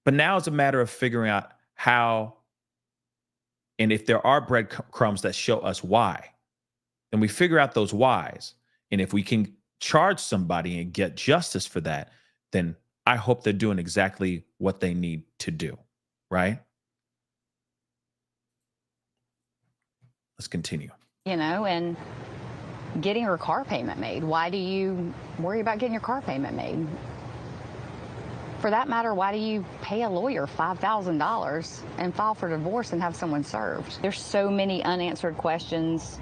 But now it's a matter of figuring out how, and if there are breadcrumbs that show us why, then we figure out those whys. And if we can charge somebody and get justice for that, then I hope they're doing exactly what they need to do, right? Let's continue. You know, and getting her car payment made. Why do you worry about getting your car payment made? For that matter, why do you pay a lawyer $5,000 and file for divorce and have someone served? There's so many unanswered questions.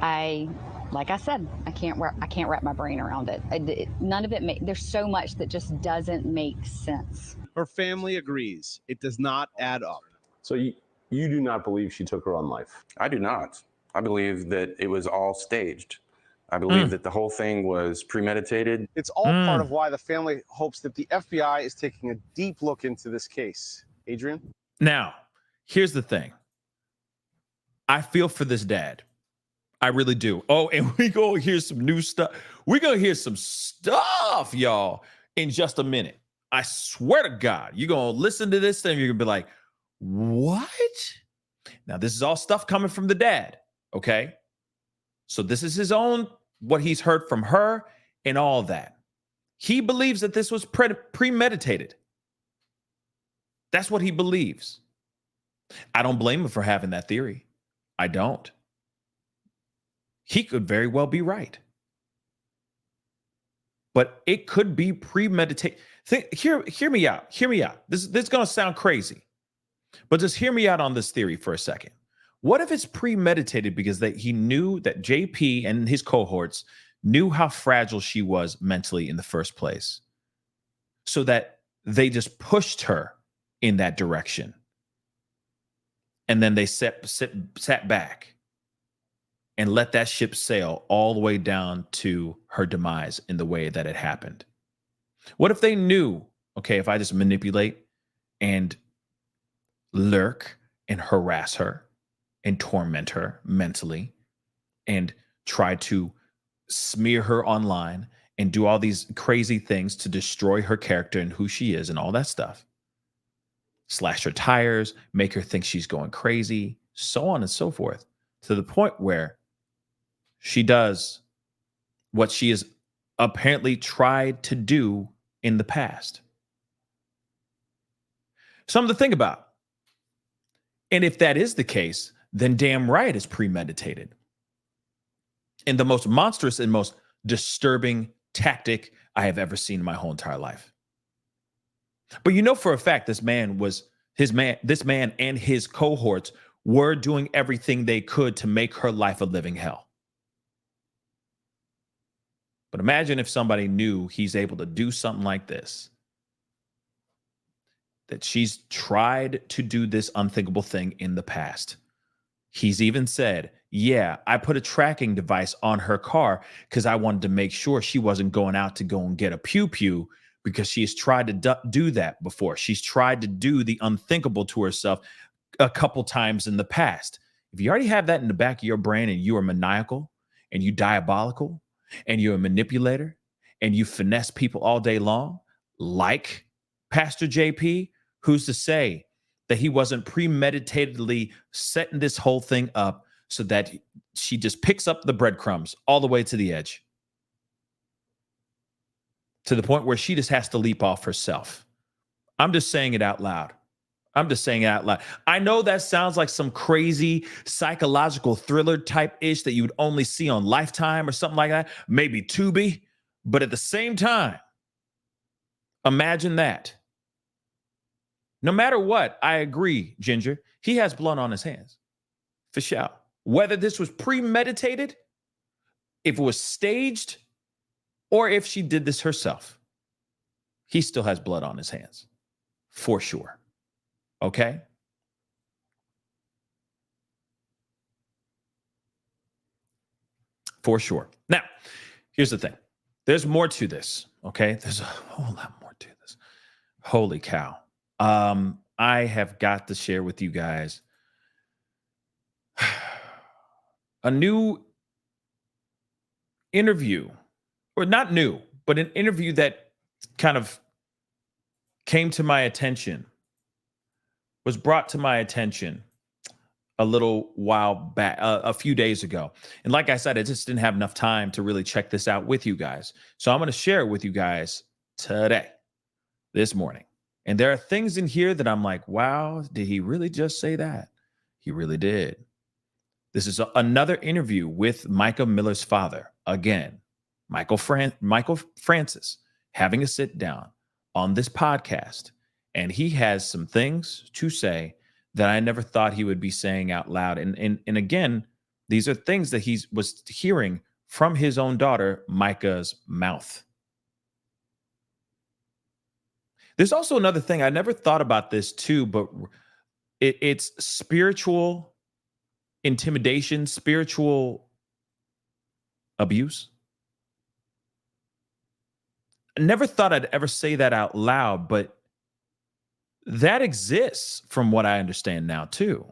Like I said, I can't wrap my brain around it. None of it there's so much that just doesn't make sense. Her family agrees. It does not add up. So you do not believe she took her own life? I do not. I believe that it was all staged. I believe that the whole thing was premeditated. It's all part of why the family hopes that the FBI is taking a deep look into this case. Adrian? Now, here's the thing. I feel for this dad. I really do. Oh, and we go hear some new stuff. We're going to hear some stuff, y'all, in just a minute. I swear to God, you're going to listen to this thing. You're going to be like, what? Now, this is all stuff coming from the dad, okay? So this is his own, what he's heard from her and all that. He believes that this was premeditated. That's what he believes. I don't blame him for having that theory. I don't. He could very well be right. But it could be premeditated. Hear me out. Hear me out. This is going to sound crazy. But just hear me out on this theory for a second. What if it's premeditated because he knew that JP and his cohorts knew how fragile she was mentally in the first place, so that they just pushed her in that direction, and then they sat back and let that ship sail all the way down to her demise in the way that it happened? What if they knew, okay, if I just manipulate and lurk and harass her and torment her mentally and try to smear her online and do all these crazy things to destroy her character and who she is and all that stuff, slash her tires, make her think she's going crazy, so on and so forth, to the point where she does what she has apparently tried to do in the past. Something to think about. And if that is the case, then damn right it's premeditated. And the most monstrous and most disturbing tactic I have ever seen in my whole entire life. But you know for a fact this man and his cohorts were doing everything they could to make her life a living hell. But imagine if somebody knew he's able to do something like this, that she's tried to do this unthinkable thing in the past. He's even said, yeah, I put a tracking device on her car because I wanted to make sure she wasn't going out to go and get a pew-pew, because she's tried to do that before. She's tried to do the unthinkable to herself a couple times in the past. If you already have that in the back of your brain and you are maniacal and you diabolical and you're a manipulator and you finesse people all day long, like Pastor JP, who's to say that he wasn't premeditatedly setting this whole thing up so that she just picks up the breadcrumbs all the way to the edge, to the point where she just has to leap off herself. I'm just saying it out loud. I know that sounds like some crazy psychological thriller type ish that you would only see on Lifetime or something like that, maybe Tubi. But at the same time, imagine that. No matter what, I agree, Ginger, he has blood on his hands. For sure. Whether this was premeditated, if it was staged, or if she did this herself, he still has blood on his hands. For sure. Okay? For sure. Now, here's the thing. There's more to this, okay? There's a whole lot more to this. Holy cow. I have got to share with you guys a new interview, or not new, but an interview that kind of came to my attention, was brought to my attention a little while back, a few days ago. And like I said, I just didn't have enough time to really check this out with you guys. So I'm going to share it with you guys today, this morning. And there are things in here that I'm like, wow, did he really just say that? He really did. This is another interview with Mica Miller's father. Again, Michael Francis having a sit down on this podcast. And he has some things to say that I never thought he would be saying out loud. And again, these are things that he was hearing from his own daughter, Mica's mouth. There's also another thing. I never thought about this too, but it's spiritual intimidation, spiritual abuse. I never thought I'd ever say that out loud, but that exists from what I understand now too.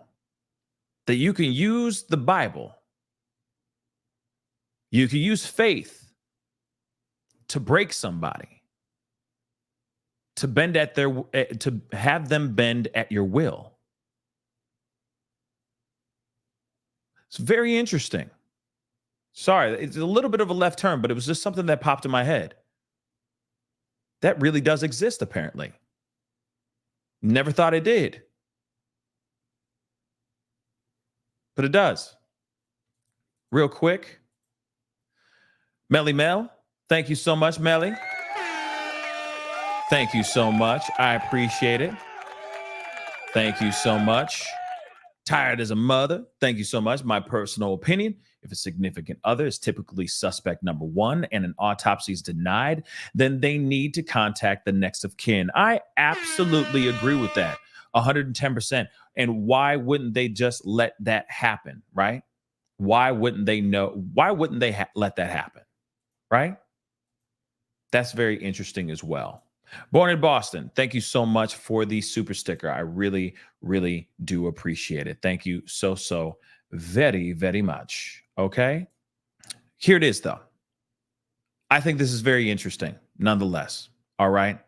That you can use the Bible, you can use faith to break somebody, to bend at to have them bend at your will. It's very interesting. Sorry, it's a little bit of a left turn, but it was just something that popped in my head. That really does exist, apparently. Never thought it did. But it does. Real quick. Melly Mel, thank you so much, Melly. Thank you so much. I appreciate it. Thank you so much. Tired as a mother. Thank you so much. My personal opinion, if a significant other is typically suspect number one and an autopsy is denied, then they need to contact the next of kin. I absolutely agree with that. 110%. And why wouldn't they just let that happen, right? Why wouldn't they know? Why wouldn't they let that happen, right? That's very interesting as well. Born in Boston, thank you so much for the super sticker. I really, really do appreciate it. Thank you so very, very much. Okay. Here it is, though. I think this is very interesting, nonetheless. All right.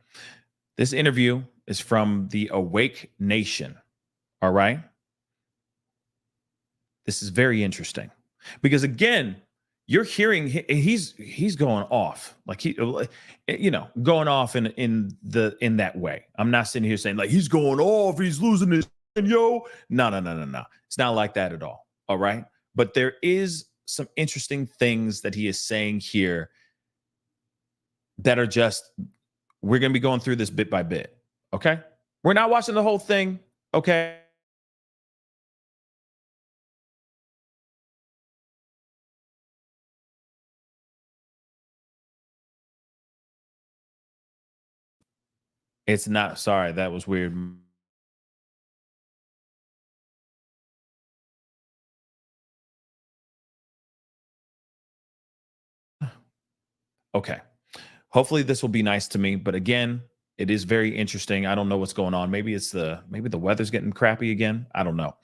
This interview is from the Awake Nation. All right. This is very interesting because, again, you're hearing he's going off, like going off in that way. I'm not sitting here saying like he's going off, he's losing his yo. No. It's not like that at all. All right. But there is some interesting things that he is saying here that are just, we're going to be going through this bit by bit. Okay. We're not watching the whole thing. Okay. It's not, sorry, that was weird. Okay. Hopefully this will be nice to me, but again, it is very interesting. I don't know what's going on. Maybe the weather's getting crappy again. I don't know.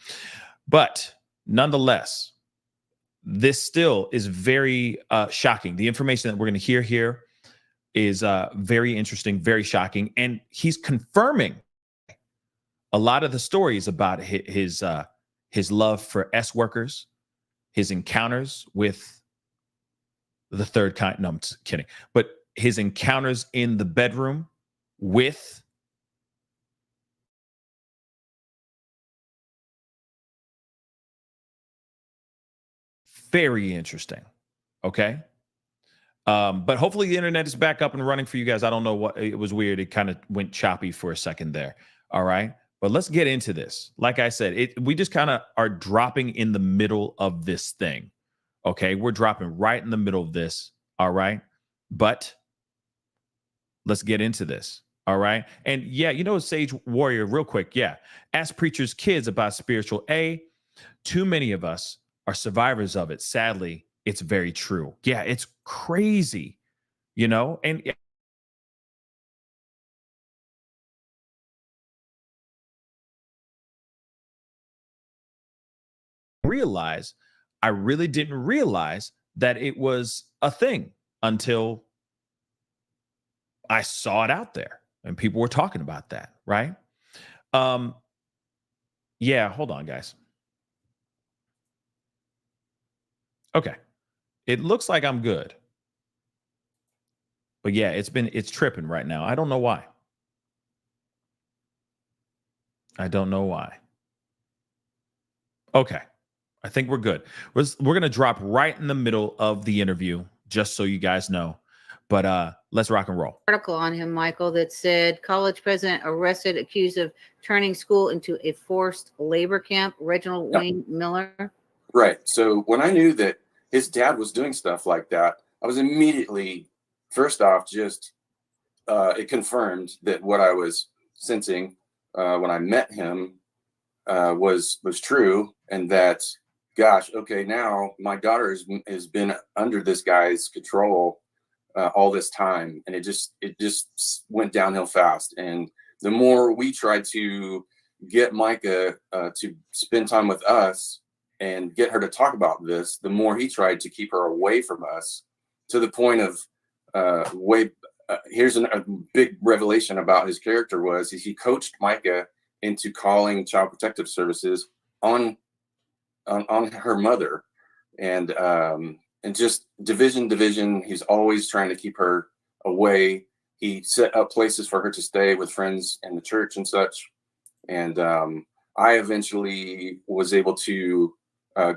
But nonetheless, this still is very shocking. The information that we're going to hear here is very interesting, very shocking. And he's confirming a lot of the stories about his love for S workers, his encounters with the third kind. No, I'm just kidding. But his encounters in the bedroom with very interesting. Okay. But hopefully the internet is back up and running for you guys. I don't know what, it was weird. It kind of went choppy for a second there. All right. But let's get into this. Like I said, we just kind of are dropping in the middle of this thing. Okay. We're dropping right in the middle of this. All right. But let's get into this. All right. And yeah, Sage Warrior, real quick. Yeah. Ask preachers' kids about spiritual A. Too many of us are survivors of it. Sadly, it's very true. Yeah, it's crazy, and I really didn't realize that it was a thing until I saw it out there and people were talking about that, right? Yeah, hold on, guys. Okay. It looks like I'm good. But yeah, it's tripping right now. I don't know why. Okay. I think we're good. We're going to drop right in the middle of the interview, just so you guys know. But let's rock and roll. Article on him, Michael, that said college president arrested, accused of turning school into a forced labor camp. Reginald Wayne Miller. Right. So when I knew that his dad was doing stuff like that, I was immediately, first off, just it confirmed that what I was sensing when I met him was true, and that, gosh, okay, now my daughter has been under this guy's control all this time, and it just went downhill fast. And the more we tried to get Mica to spend time with us and get her to talk about this, the more he tried to keep her away from us, to the point of here's a big revelation about his character was he coached Mica into calling Child Protective Services on her mother, and just division. He's always trying to keep her away. He set up places for her to stay with friends in the church and such. And I eventually was able to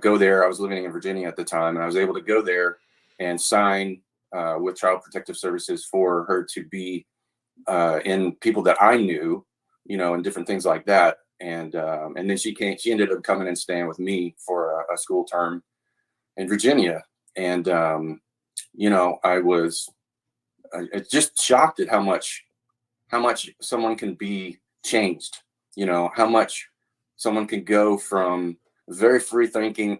go there. I was living in Virginia at the time, and I was able to go there and sign with Child Protective Services for her to be in people that I knew, and different things like that. And then she ended up coming and staying with me for a school term in Virginia. And, I was just shocked at how much someone can be changed, how much someone can go from very free thinking,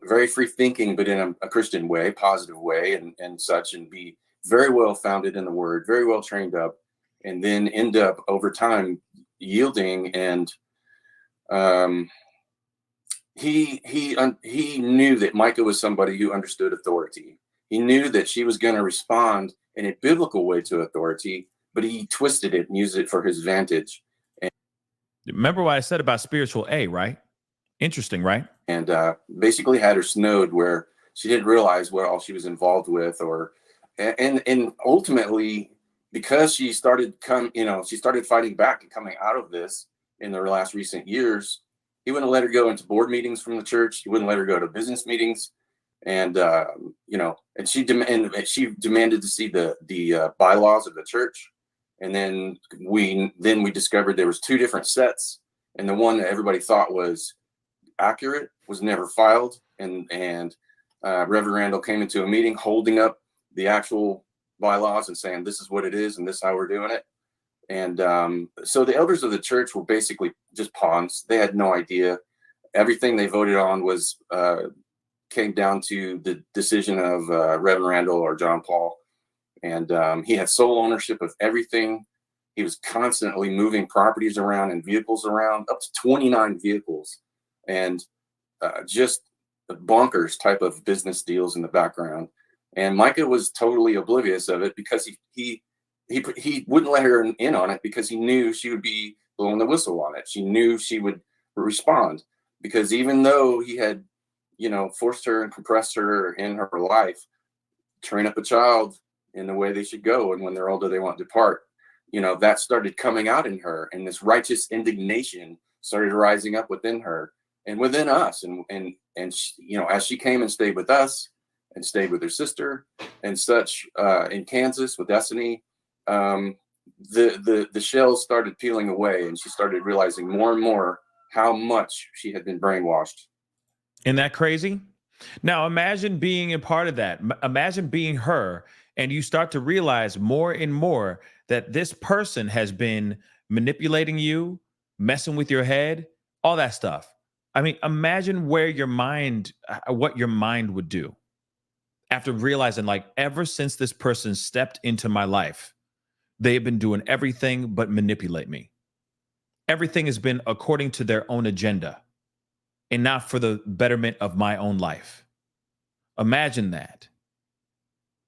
but in a Christian way, positive way, and such, and be very well founded in the word, very well trained up, and then end up over time yielding. And he knew that Mica was somebody who understood authority. He knew that she was going to respond in a biblical way to authority, but he twisted it and used it for his advantage. And remember what I said about spiritual A, right? Interesting, right? And basically had her snowed where she didn't realize what all she was involved with, and ultimately, because she started fighting back and coming out of this in the last recent years, he wouldn't let her go into board meetings from the church. He wouldn't let her go to business meetings. And, and she demanded to see the bylaws of the church. And then we discovered there was two different sets, and the one that everybody thought was accurate was never filed. And Reverend Randall came into a meeting holding up the actual bylaws and saying, this is what it is, and this is how we're doing it. And so the elders of the church were basically just pawns. They had no idea. Everything they voted on was came down to the decision of Reverend Randall or John Paul. And he had sole ownership of everything. He was constantly moving properties around and vehicles around, up to 29 vehicles, and just bonkers type of business deals in the background. And Mica was totally oblivious of it, because he wouldn't let her in on it, because he knew she would be blowing the whistle on it. She knew she would respond, because even though he had, forced her and compressed her in her life, train up a child in the way they should go, and when they're older, they won't depart. That started coming out in her, and this righteous indignation started rising up within her and within us. And she, as she came and stayed with us and stayed with her sister and such in Kansas with Destiny, the shells started peeling away, and she started realizing more and more how much she had been brainwashed. Isn't that crazy? Now imagine being a part of that. Imagine being her, and you start to realize more and more that this person has been manipulating you, messing with your head, all that stuff. I mean, imagine what your mind would do after realizing, like, ever since this person stepped into my life, they've been doing everything but manipulate me. Everything has been according to their own agenda and not for the betterment of my own life. Imagine that.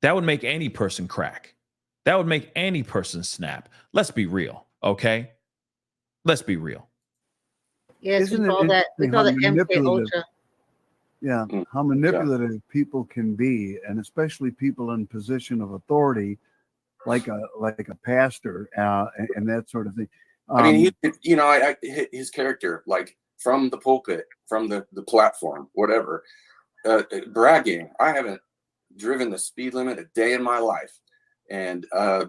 That would make any person crack. That would make any person snap. Let's be real, okay? Let's be real. Yes, we call that MK Ultra. Yeah, how manipulative people can be, and especially people in position of authority, like a pastor and that sort of thing. I mean, his character, like from the pulpit, from the platform, whatever, bragging. I haven't driven the speed limit a day in my life, and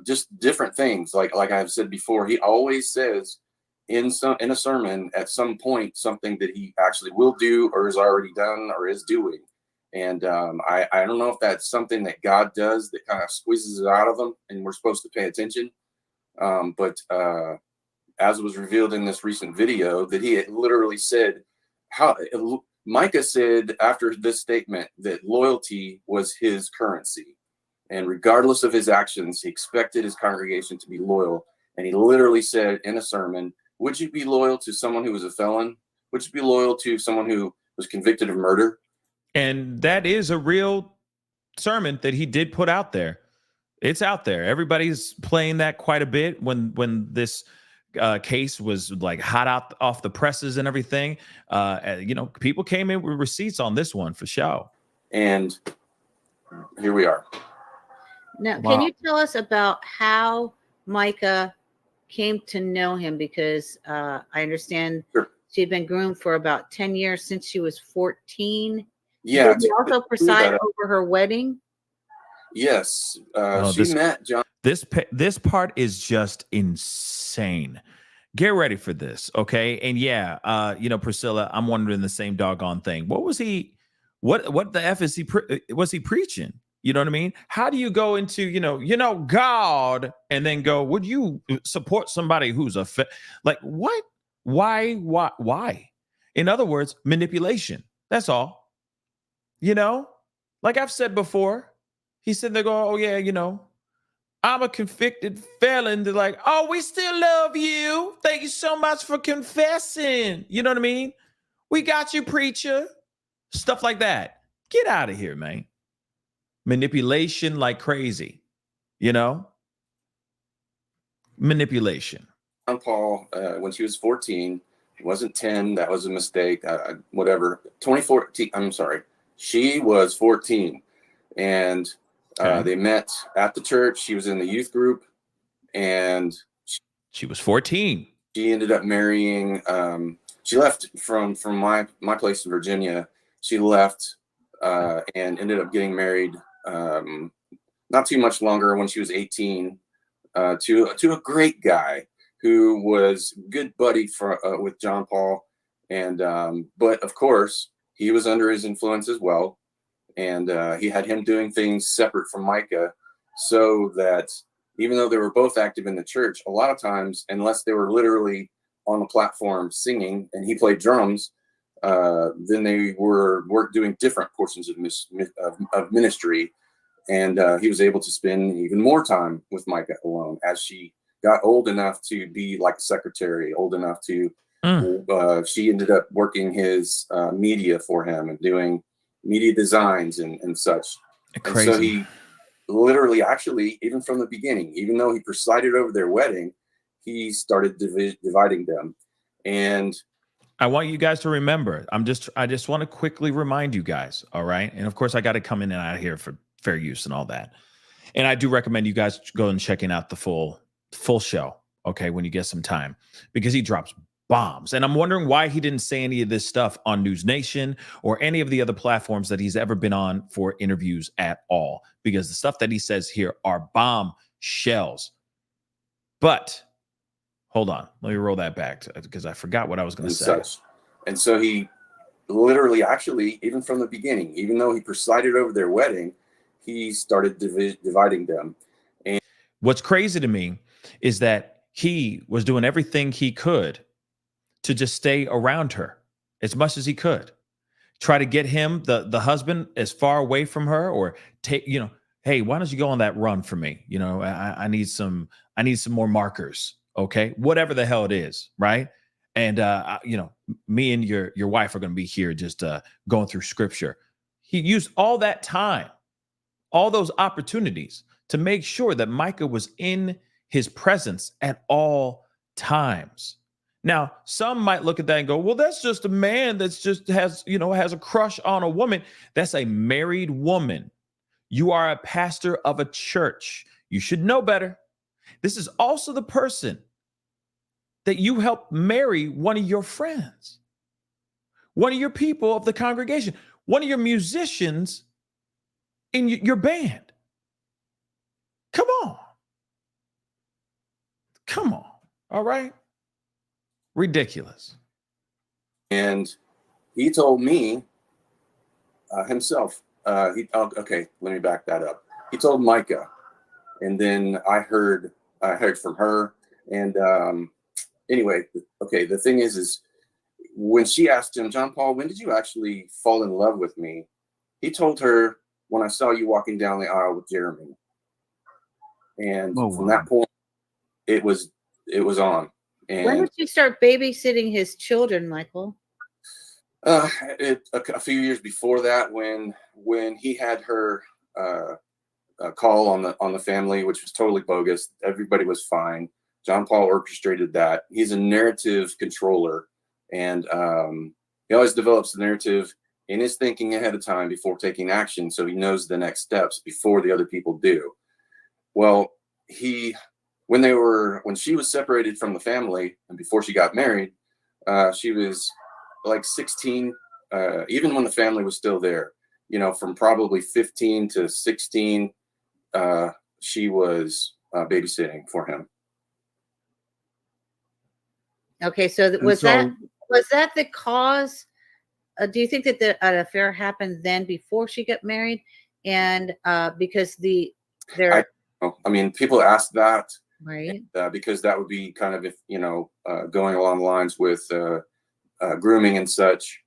just different things. Like I've said before, he always says in a sermon at some point something that he actually will do or has already done or is doing. And I don't know if that's something that God does that kind of squeezes it out of them, and we're supposed to pay attention. But as was revealed in this recent video, that he had literally said, Mica said after this statement that loyalty was his currency. And regardless of his actions, he expected his congregation to be loyal. And he literally said in a sermon, would you be loyal to someone who was a felon? Would you be loyal to someone who was convicted of murder? And that is a real sermon that he did put out there. It's out there. Everybody's playing that quite a bit when this case was like hot out off the presses and everything. People came in with receipts on this one for sure. And here we are. Now, Wow. Can you tell us about how Mica came to know him? Because I understand she'd been groomed for about 10 years since she was 14. Yeah. Did he also preside over her wedding? Yes. She met John. This part is just insane. Get ready for this, okay? And yeah, Priscilla, I'm wondering the same doggone thing. What was he? What the F is he? Was he preaching? You know what I mean? How do you go into God and then go? Would you support somebody who's like what? Why? In other words, manipulation. That's all. Like I've said before, he said they go, oh yeah, I'm a convicted felon. They're like, oh, we still love you. Thank you so much for confessing. You know what I mean? We got you, preacher. Stuff like that. Get out of here, man. Manipulation like crazy, manipulation. John Paul, when she was 14, it wasn't 10. That was a mistake. Whatever. 2014. I'm sorry. She was 14, and they met at the church. She was in the youth group, and she was 14. She ended up marrying. She left from my place in Virginia. She left and ended up getting married not too much longer, when she was 18, to a great guy who was good buddy with John Paul. And but of course he was under his influence as well. And he had him doing things separate from Mica, so that even though they were both active in the church, a lot of times, unless they were literally on the platform singing and he played drums, then they were doing different portions of ministry. And he was able to spend even more time with Mica alone as she got old enough to be like a secretary, old enough to, she ended up working his media for him and doing media designs and such. Crazy. And so he literally, actually, even from the beginning, even though he presided over their wedding, he started dividing them. And I want you guys to remember, I just want to quickly remind you guys, all right? And of course, I got to come in and out of here for fair use and all that. And I do recommend you guys go and checking out the full show, okay, when you get some time, because he drops bombs. And I'm wondering why he didn't say any of this stuff on News Nation or any of the other platforms that he's ever been on for interviews at all, because the stuff that he says here are bombshells. But hold on, let me roll that back because I forgot what I was going to say. And so he literally, actually, even from the beginning, even though he presided over their wedding, he started dividing them. And what's crazy to me is that he was doing everything he could to just stay around her as much as he could, try to get him, the husband, as far away from her, or take, hey, why don't you go on that run for me? I need some more markers. Okay. Whatever the hell it is. Right. And, me and your wife are going to be here just going through scripture. He used all that time, all those opportunities to make sure that Mica was in his presence at all times. Now, some might look at that and go, well, that's just a man that's just has a crush on a woman. That's a married woman. You are a pastor of a church. You should know better. This is also the person that you helped marry one of your friends, one of your people of the congregation. one of your musicians in your band. Come on. Come on. All right. Ridiculous. And he told me himself, okay, let me back that up. He told Mica, and then I heard from her. And anyway, okay, the thing is when she asked him, John Paul, when did you actually fall in love with me? He told her, when I saw you walking down the aisle with Jeremy. And from that point, it was on. And when did you start babysitting his children, Michael? A few years before that, when he had her call on the family, which was totally bogus. Everybody was fine. John Paul orchestrated that. He's a narrative controller, and he always develops the narrative in his thinking ahead of time before taking action, so he knows the next steps before the other people do. Well, when she was separated from the family and before she got married, she was like 16, even when the family was still there, from probably 15 to 16, she was babysitting for him. Okay, so was that the cause? Do you think that an affair happened then before she got married? And because I mean, people ask that, right? Because that would be kind of, going along the lines with grooming and such.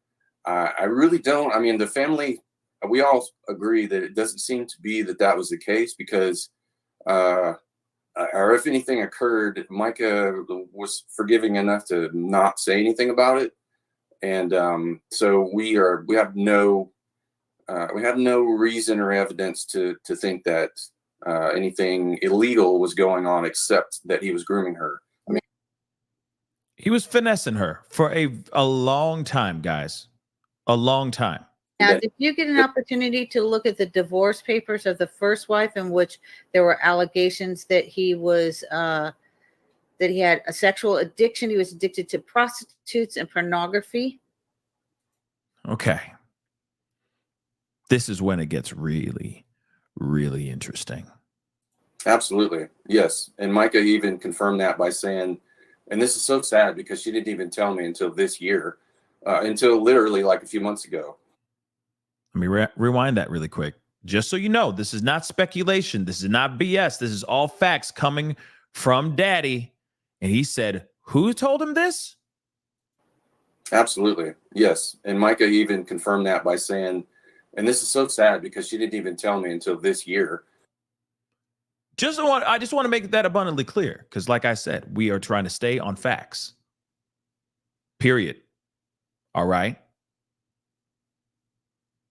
I really don't. I mean, the family, we all agree that it doesn't seem to be that was the case, because or if anything occurred, Mica was forgiving enough to not say anything about it. And so we have no reason or evidence to think that anything illegal was going on, except that he was grooming her. I mean, he was finessing her for a long time, guys. A long time. Now, did you get an opportunity to look at the divorce papers of the first wife, in which there were allegations that he was that he had a sexual addiction? He was addicted to prostitutes and pornography. Okay. This is when it gets really, really interesting. Absolutely. Yes. And Mica even confirmed that by saying, and this is so sad because she didn't even tell me until this year, until literally like a few months ago. Let me rewind that really quick. Just so you know, this is not speculation. This is not BS. This is all facts coming from Daddy. And he said, who told him this? Absolutely. Yes. And Mica even confirmed that by saying, and this is so sad because she didn't even tell me until this year. I just want to make that abundantly clear, because like I said, we are trying to stay on facts. Period. All right.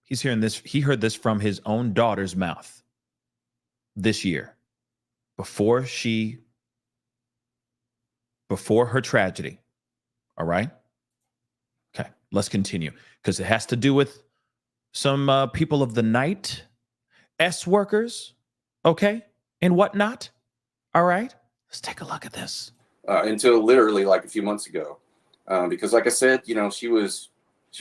He's hearing this. He heard this from his own daughter's mouth this year, before her tragedy. All right. Okay. Let's continue, because it has to do with some people of the night, S workers. Okay. And whatnot. All right. Let's take a look at this. Until literally like a few months ago. Because like I said, she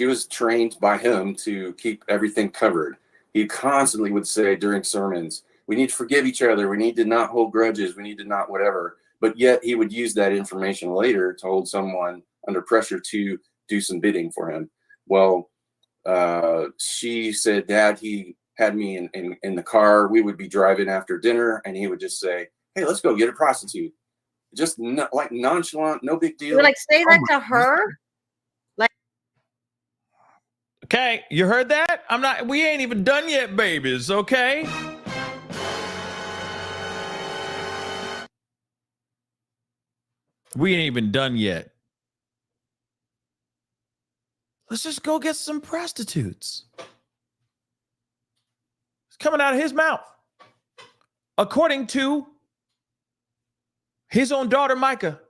was trained by him to keep everything covered. He constantly would say during sermons, we need to forgive each other. We need to not hold grudges. We need to not whatever. But yet he would use that information later to hold someone under pressure to do some bidding for him. Well, she said, Dad, he had me in the car. We would be driving after dinner, and he would just say, hey, let's go get a prostitute. Just like nonchalant, no big deal. You would like say that to her? Okay, you heard that? We ain't even done yet, babies, okay? We ain't even done yet. Let's just go get some prostitutes. It's coming out of his mouth. According to his own daughter, Mica.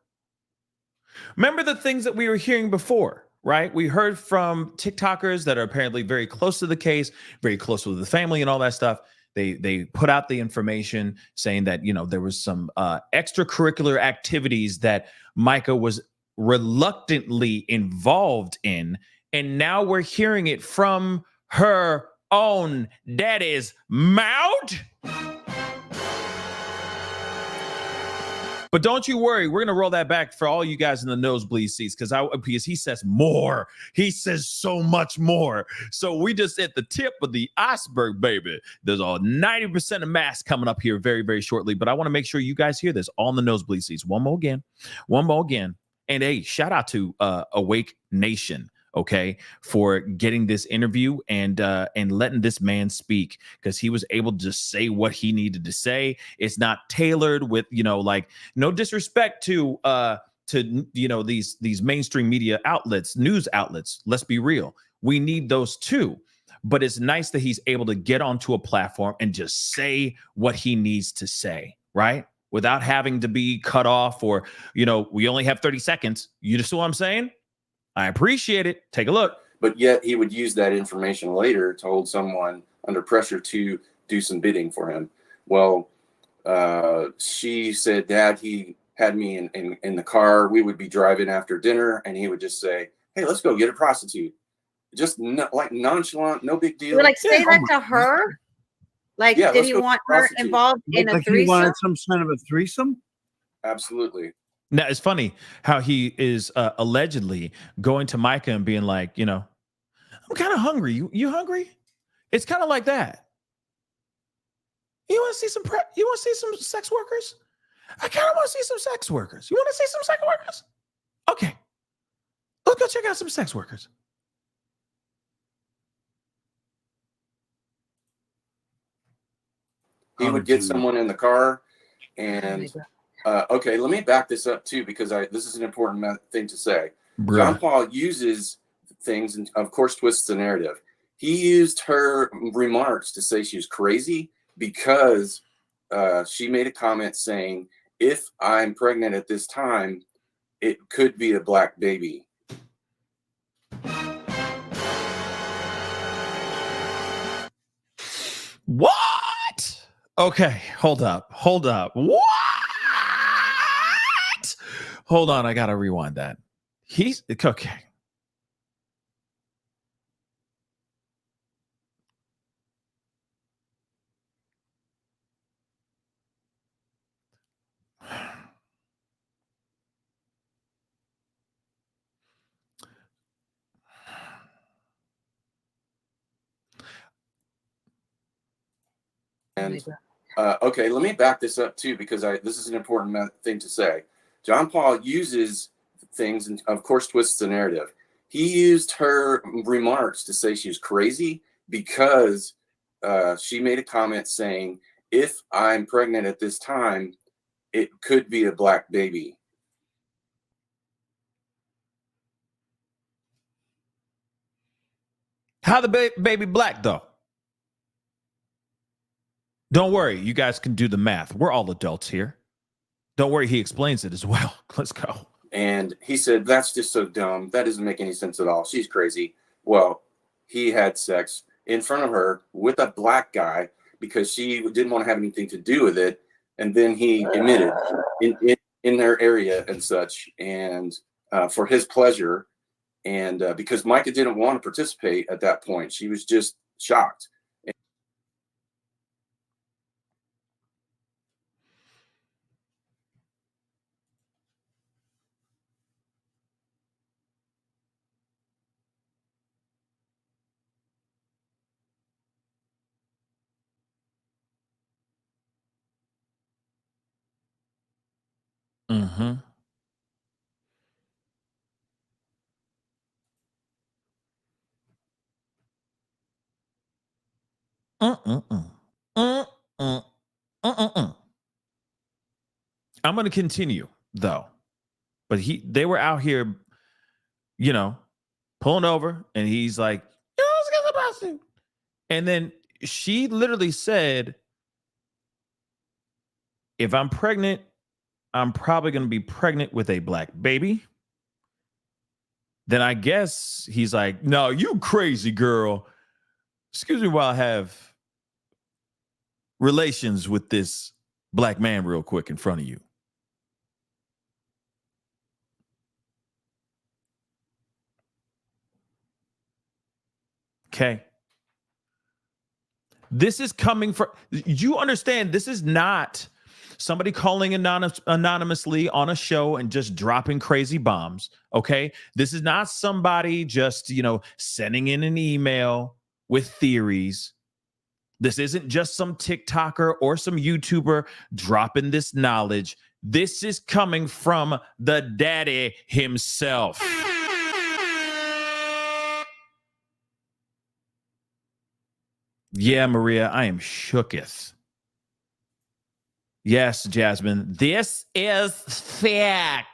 Remember the things that we were hearing before, right? We heard from TikTokers that are apparently very close to the case, very close with the family and all that stuff. They put out the information saying that, there was some extracurricular activities that Mica was reluctantly involved in. And now we're hearing it from her own daddy's mouth. But don't you worry, we're gonna roll that back for all you guys in the nosebleed seats because he says more. He says so much more. So we just at the tip of the iceberg, baby. There's all 90% of mass coming up here very, very shortly. But I want to make sure you guys hear this all in the nosebleed seats. One more again. And hey, shout out to Awake Nation. Okay, for getting this interview and letting this man speak, because he was able to just say what he needed to say. It's not tailored with, like, no disrespect to these mainstream media outlets, news outlets. Let's be real, we need those too. But it's nice that he's able to get onto a platform and just say what he needs to say, right? Without having to be cut off or, we only have 30 seconds. You just see what I'm saying? I appreciate it. Take a look. But yet he would use that information later to hold someone under pressure to do some bidding for him. Well, she said, Dad, he had me in the car. We would be driving after dinner, and he would just say, hey, let's go get a prostitute. Just like nonchalant, no big deal. You would like say that to her? Like, Yeah, did he want her involved in a Like threesome? he wanted some kind of a threesome? Absolutely. Now, it's funny how he is allegedly going to Mica and being like, I'm kind of hungry. You hungry? It's kind of like that. You want to see some sex workers? I kind of want to see some sex workers. You want to see some sex workers? Okay. Let's go check out some sex workers. He would get someone in the car and okay, let me back this up too, because this is an important thing to say. Bruh. John Paul uses things and of course twists the narrative. He used her remarks to say she was crazy because she made a comment saying, if I'm pregnant at this time, it could be a black baby. What? Okay, hold up. What? Hold on, I gotta rewind that. He's okay. And okay, let me back this up too, because this is an important thing to say. John Paul uses things and of course twists the narrative. He used her remarks to say she was crazy because she made a comment saying, if I'm pregnant at this time, it could be a black baby. How the baby black though? Don't worry, you guys can do the math. We're all adults here. Don't worry, he explains it as well. Let's go. And he said, that's just so dumb. That doesn't make any sense at all. She's crazy. Well, he had sex in front of her with a black guy because she didn't want to have anything to do with it. And then he emitted in their area and such, and for his pleasure. And because Mica didn't want to participate at that point, she was just shocked. Mm-hmm. I'm going to continue though, but they were out here, pulling over, and he's like, let's get the prostitute. And then she literally said, if I'm pregnant, I'm probably going to be pregnant with a black baby. Then I guess he's like, no, you crazy girl. Excuse me while I have relations with this black man real quick in front of you. Okay. This is coming from, you understand, this is not somebody calling anonymously on a show and just dropping crazy bombs, okay? This is not somebody just, sending in an email with theories. This isn't just some TikToker or some YouTuber dropping this knowledge. This is coming from the daddy himself. Yeah, Maria, I am shooketh. Yes, Jasmine, this is facts.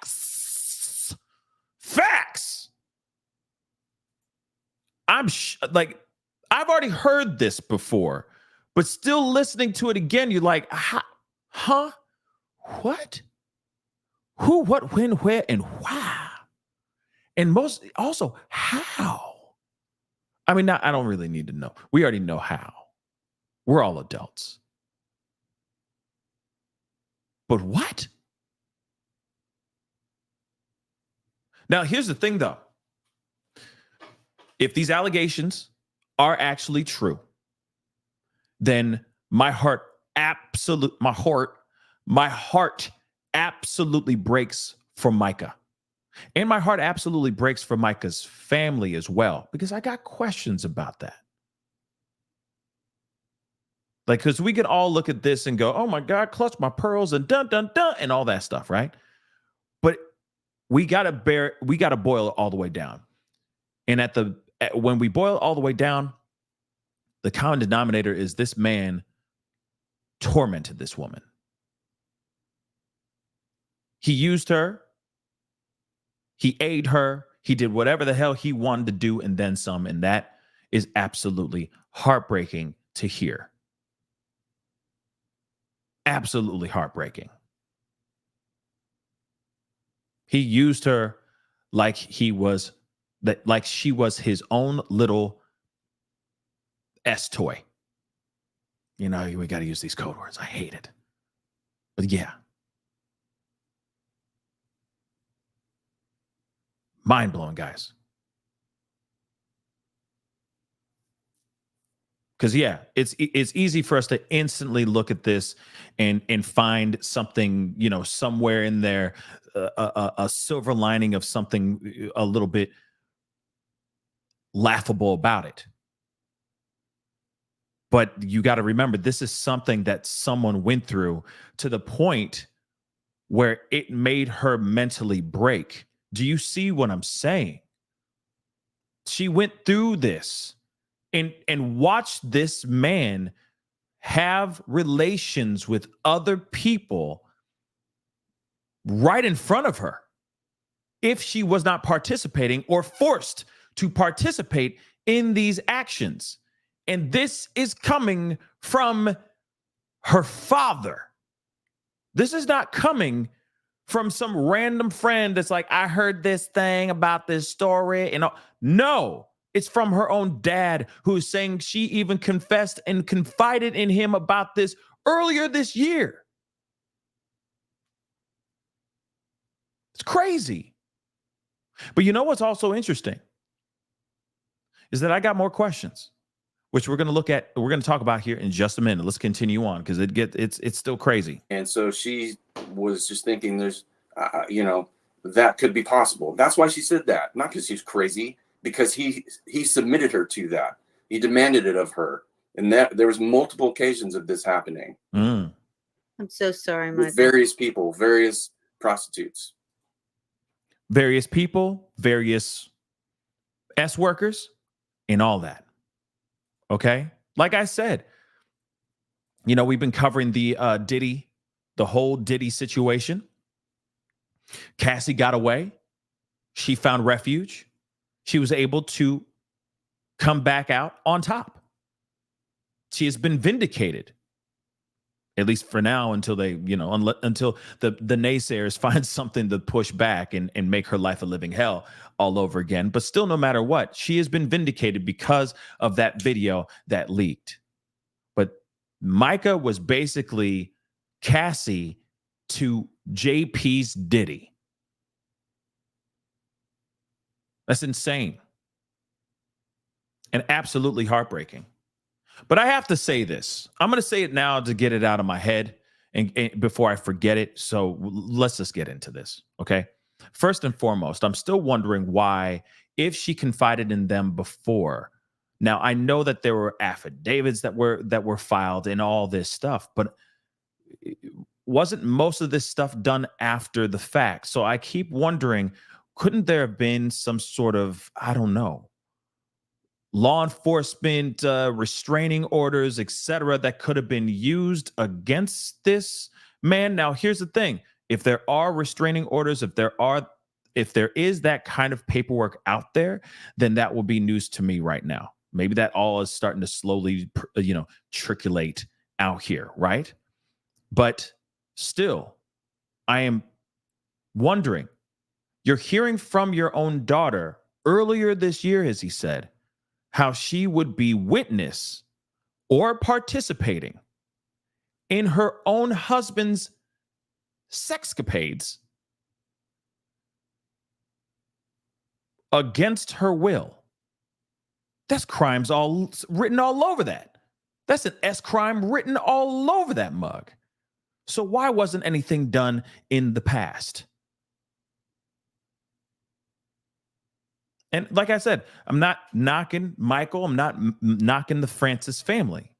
Facts. I've already heard this before, but still listening to it again, you're like, huh? What? Who, what, when, where, and why? And most also, how? I mean, I don't really need to know. We already know how. We're all adults. But what? Now, here's the thing, though. If these allegations are actually true, then my heart absolutely breaks for Mica. And my heart absolutely breaks for Mica's family as well, because I got questions about that. Like, because we can all look at this and go, oh my God, clutch my pearls and dun, dun, dun, and all that stuff, right? But we got to boil it all the way down. And when we boil it all the way down, the common denominator is this man tormented this woman. He used her. He ate her. He did whatever the hell he wanted to do and then some. And that is absolutely heartbreaking to hear. Absolutely heartbreaking. He used her like she was his own little S toy. We got to use these code words. I hate it. But yeah. Mind blowing, guys. Because yeah, it's easy for us to instantly look at this and find something, somewhere in there, a silver lining of something a little bit laughable about it. But you got to remember, this is something that someone went through to the point where it made her mentally break. Do you see what I'm saying? She went through this. And watch this man have relations with other people right in front of her if she was not participating or forced to participate in these actions. And this is coming from her father. This is not coming from some random friend that's like, I heard this thing about this story. No. It's from her own dad, who's saying she even confessed and confided in him about this earlier this year. It's crazy. But you know what's also interesting is that I got more questions, which we're going to talk about here in just a minute. Let's continue on because it's still crazy. And so she was just thinking there's, that could be possible. That's why she said that, not because she's crazy. Because he submitted her to that. He demanded it of her. And that there was multiple occasions of this happening. I'm so sorry, with various people, various prostitutes. Various people, various S workers, and all that. Okay? Like I said, we've been covering the whole Diddy situation. Cassie got away. She found refuge. She was able to come back out on top. She has been vindicated, at least for now, until they, until the naysayers find something to push back and make her life a living hell all over again. But still, no matter what, she has been vindicated because of that video that leaked. But Mica was basically Cassie to JP's Diddy. That's insane and absolutely heartbreaking. But I have to say this. I'm going to say it now to get it out of my head and before I forget it. So let's just get into this, okay? First and foremost, I'm still wondering why, if she confided in them before. Now, I know that there were affidavits that were filed and all this stuff, but wasn't most of this stuff done after the fact? So I keep wondering, couldn't there have been some sort of, I don't know, law enforcement restraining orders, etc., that could have been used against this man? Now, here's the thing. If there are restraining orders, if there is that kind of paperwork out there, then that will be news to me right now. Maybe that all is starting to slowly, triculate out here, right? But still, I am wondering, you're hearing from your own daughter earlier this year, as he said, how she would be witness or participating in her own husband's sexcapades against her will. That's crimes all written all over that. That's an S crime written all over that mug. So why wasn't anything done in the past? And like I said, I'm not knocking Michael. I'm not knocking the Francis family.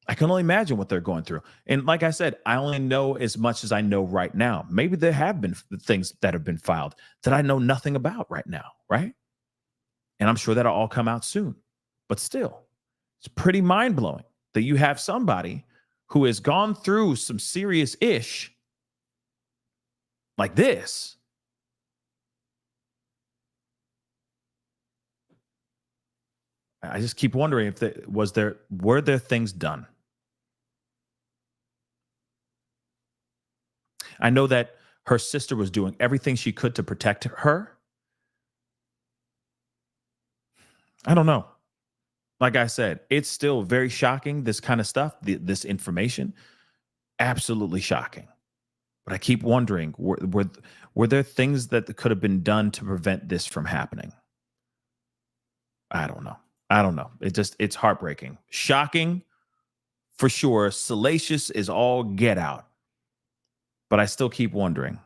I can only imagine what they're going through. And like I said, I only know as much as I know right now. Maybe there have been things that have been filed that I know nothing about right now, right? And I'm sure that'll all come out soon. But still, it's pretty mind-blowing that you have somebody who has gone through some serious ish like this. I just keep wondering if were there things done? I know that her sister was doing everything she could to protect her. I don't know. Like I said, it's still very shocking, this kind of stuff, this information. Absolutely shocking. But I keep wondering, were there things that could have been done to prevent this from happening? I don't know. It's heartbreaking. Shocking, for sure. Salacious is all get out. But I still keep wondering.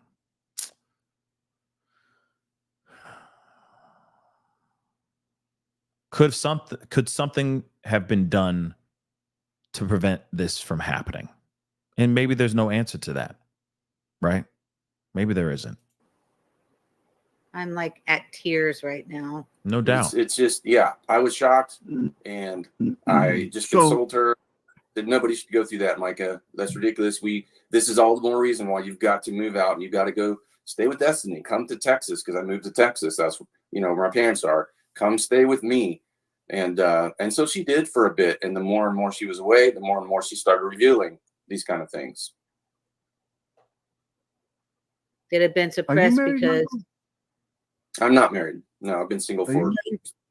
Could something have been done to prevent this from happening? And maybe there's no answer to that, right? Maybe there isn't. I'm like at tears right now. No doubt. It's just, yeah, I was shocked, and I just consoled her that nobody should go through that, Micah. That's ridiculous. This is all the more reason why you've got to move out and you've got to go stay with Destiny. Come to Texas, because I moved to Texas. That's where my parents are. Come stay with me. And so she did for a bit. And the more and more she was away, the more and more she started revealing these kind of things. Did it have been suppressed because... I'm not married. No, I've been single for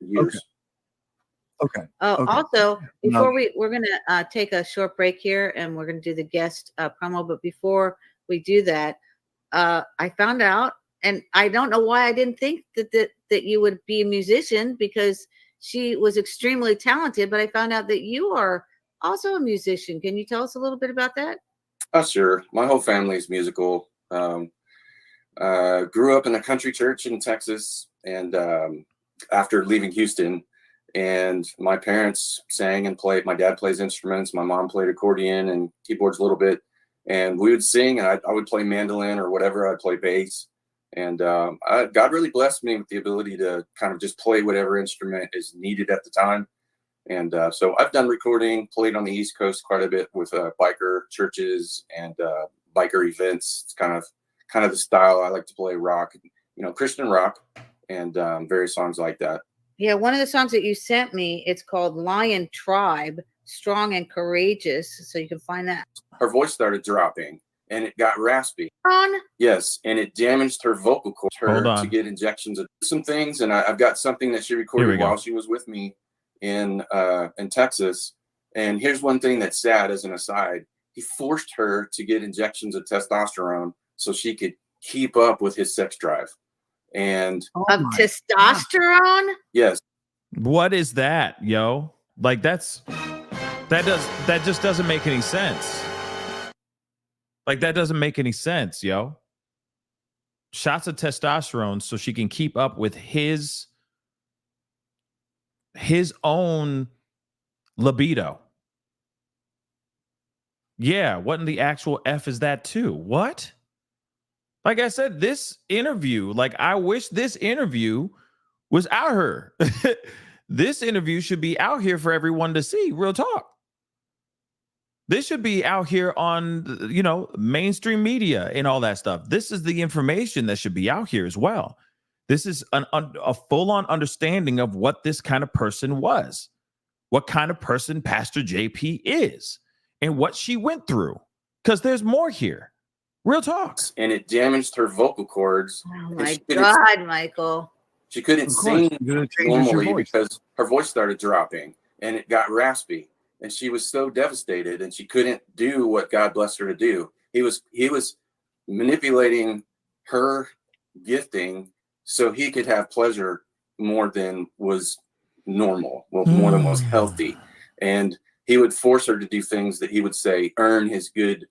years. Okay. Also, before we're going to take a short break here, and we're going to do the guest promo. But before we do that, I found out, and I don't know why I didn't think that you would be a musician, because she was extremely talented. But I found out that you are also a musician. Can you tell us a little bit about that? Sure. My whole family is musical. Grew up in a country church in Texas, and after leaving Houston, and my parents sang and played. My dad plays instruments. My mom played accordion and keyboards a little bit, and we would sing, and I would play mandolin or whatever. I'd play bass, and God really blessed me with the ability to kind of just play whatever instrument is needed at the time. And so I've done recording, played on the East Coast quite a bit with biker churches and biker events. It's kind of the style I like to play, rock, Christian rock, and various songs like that. Yeah, one of the songs that you sent me, it's called Lion Tribe, Strong and Courageous. So you can find that. Her voice started dropping, and it got raspy. On? Yes, and it damaged her vocal cords. To get injections of some things, and I've got something that she recorded while she was with me in Texas. And here's one thing that's sad as an aside. He forced her to get injections of testosterone so she could keep up with his sex drive. And of testosterone? Yes. What is that, yo? Like, that's That just doesn't make any sense. Like, that doesn't make any sense, yo. Shots of testosterone so she can keep up with his own libido. Yeah, what in the actual F is that too? What? Like I said, this interview, like, I wish this interview was out here. This interview should be out here for everyone to see. Real talk. This should be out here on, you know, mainstream media and all that stuff. This is the information that should be out here as well. This is a full-on understanding of what this kind of person was, what kind of person Pastor JP is, and what she went through. Because there's more here. Real talk. And it damaged her vocal cords. Oh my God, Michael. She couldn't sing normally because her voice started dropping and it got raspy. And she was so devastated and she couldn't do what God blessed her to do. He was manipulating her gifting so he could have pleasure more than was normal, more than was healthy. And he would force her to do things that he would say earn his good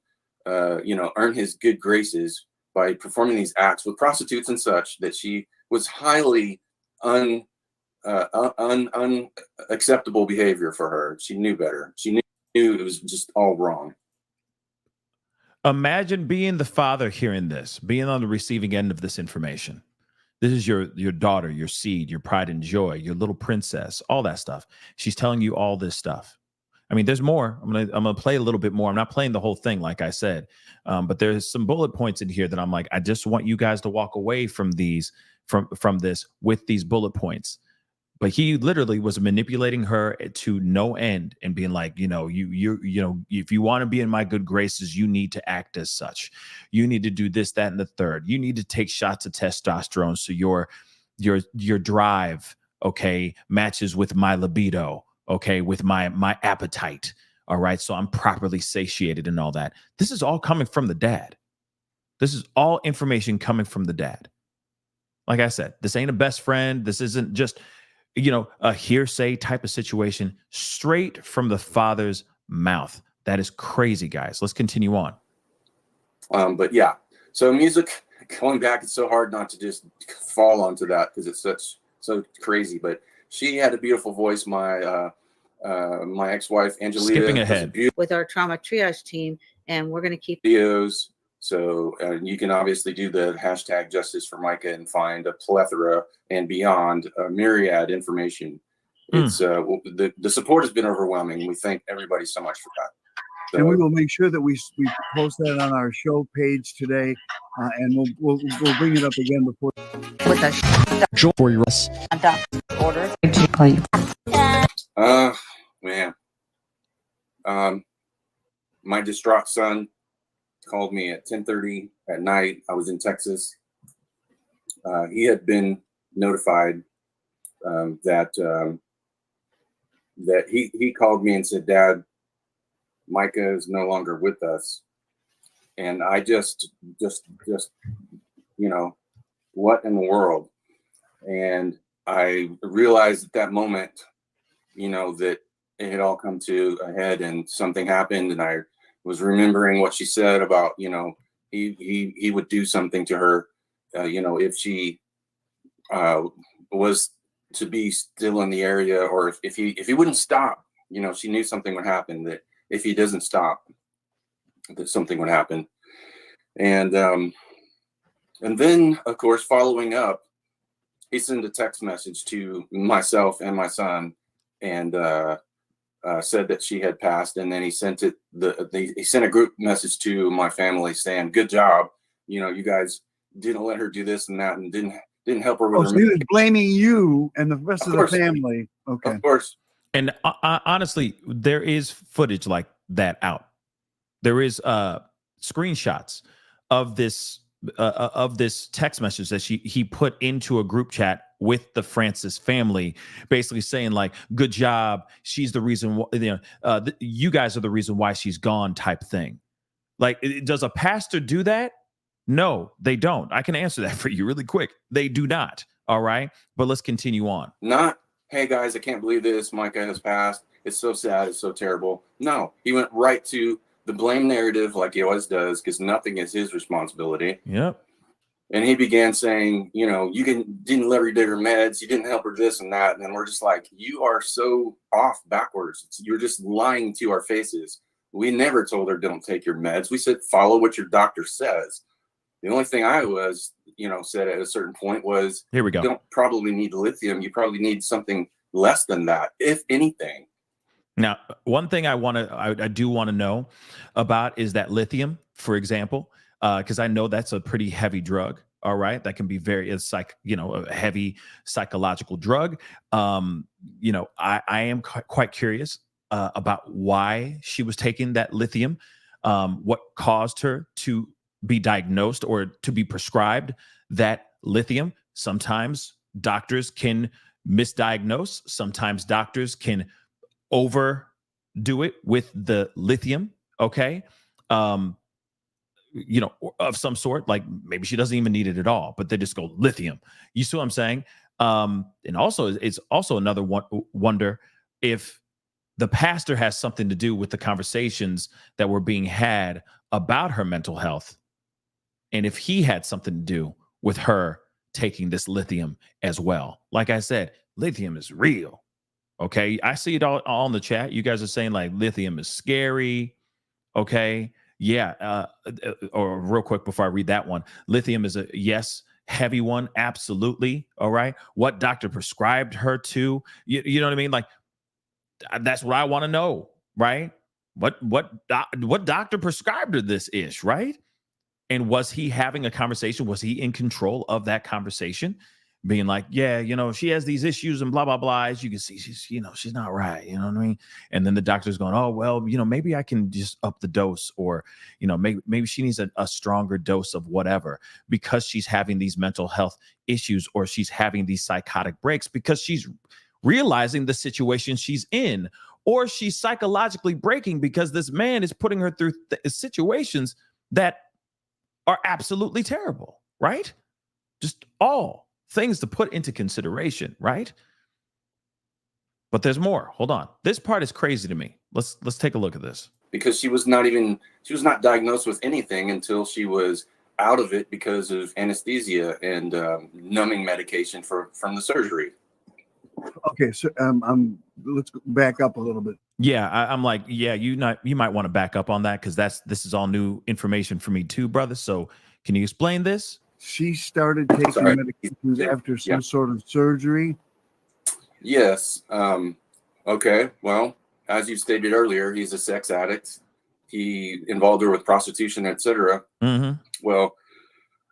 graces by performing these acts with prostitutes and such that she was highly unacceptable behavior for her. She knew better. She knew it was just all wrong. Imagine being the father hearing this, being on the receiving end of this information. This is your daughter, your seed, your pride and joy, your little princess, all that stuff. She's telling you all this stuff. I mean, there's more. I'm gonna play a little bit more. I'm not playing the whole thing, like I said, but there's some bullet points in here that I'm like, I just want you guys to walk away from these, from this with these bullet points. But he literally was manipulating her to no end and being like, you know, if you want to be in my good graces, you need to act as such. You need to do this, that, and the third. You need to take shots of testosterone so your drive, okay, matches with my libido, okay, with my appetite. All right, so I'm properly satiated and all that. This is all coming from the dad. This is all information coming from the dad. Like I said, this ain't a best friend. This isn't just, you know, a hearsay type of situation, straight from the father's mouth. That is crazy, guys. Let's continue on. But yeah, so music, going back, it's so hard not to just fall onto that because it's so crazy. But she had a beautiful voice. My ex-wife, Angelita, skipping ahead with our trauma triage team, and we're going to keep videos. So you can obviously do the hashtag Justice for Mica and find a plethora and beyond myriad information. It's the support has been overwhelming. We thank everybody so much for that. So, and we will make sure that we post that on our show page today, and we'll bring it up again before. With a for your orders. Man, my distraught son called me at 10:30 at night. I was in Texas. He had been notified that he called me and said, "Dad, Mica is no longer with us." And I just, you know, what in the world? And I realized at that moment, you know, that it had all come to a head and something happened. And I was remembering what she said about, you know, he would do something to her, you know, if she was to be still in the area, or if he wouldn't stop, you know, she knew something would happen, that if he doesn't stop, that something would happen. And then, of course, following up, he sent a text message to myself and my son and said that she had passed. And then he sent he sent a group message to my family saying, "Good job. You know, you guys didn't let her do this and that and didn't help her with her." So he was blaming you and the rest of the family. Okay. Of course. And honestly, there is footage like that out. There is screenshots of this text message that he put into a group chat with the Francis family, basically saying like, "Good job. She's the reason. You guys are the reason why she's gone." Type thing. Like, does a pastor do that? No, they don't. I can answer that for you really quick. They do not. All right, but let's continue on. Not, "Hey guys, I can't believe this. Mica has passed." It's so sad. It's so terrible. No, he went right to the blame narrative like he always does, because nothing is his responsibility. Yep. And he began saying, you know, you didn't let her take her meds. You didn't help her this and that. And then we're just like, you are so off backwards. You're just lying to our faces. We never told her, don't take your meds. We said, follow what your doctor says. The only thing I was, you know, said at a certain point was, here we go. You don't probably need lithium. You probably need something less than that, if anything. Now, one thing I do want to know about is that lithium, for example, because I know that's a pretty heavy drug. All right, that can be a heavy psychological drug. You know, I am quite curious about why she was taking that lithium, what caused her to be diagnosed or to be prescribed that lithium. Sometimes doctors can misdiagnose. Sometimes doctors can overdo it with the lithium. Okay. You know, of some sort, like maybe she doesn't even need it at all, but they just go lithium. You see what I'm saying? And also, it's also another wonder if the pastor has something to do with the conversations that were being had about her mental health. And if he had something to do with her taking this lithium as well. Like I said, lithium is real. Okay. I see it all in the chat. You guys are saying like lithium is scary. Okay. Yeah. Or real quick before I read that one, lithium is a yes, heavy one. Absolutely. All right. What doctor prescribed her to? You know what I mean? Like that's what I want to know. Right. What doctor prescribed her this ish? Right. And was he having a conversation? Was he in control of that conversation? Being like, yeah, you know, she has these issues and blah, blah, blah. As you can see, she's not right. You know what I mean? And then the doctor's going, oh, well, you know, maybe I can just up the dose, or, you know, maybe she needs a stronger dose of whatever because she's having these mental health issues, or she's having these psychotic breaks because she's realizing the situation she's in, or she's psychologically breaking because this man is putting her through situations that are absolutely terrible, right? Just all things to put into consideration, right? But there's more. Hold on. This part is crazy to me. Let's take a look at this. Because she was not diagnosed with anything until she was out of it because of anesthesia and numbing medication from the surgery. Okay, so let's back up a little bit. Yeah, I'm like, yeah, you might want to back up on that, because this is all new information for me too, brother. So can you explain this? She started taking medications after some sort of surgery. Yes. Okay. Well, as you stated earlier, he's a sex addict. He involved her with prostitution, etc. Mm-hmm. Well,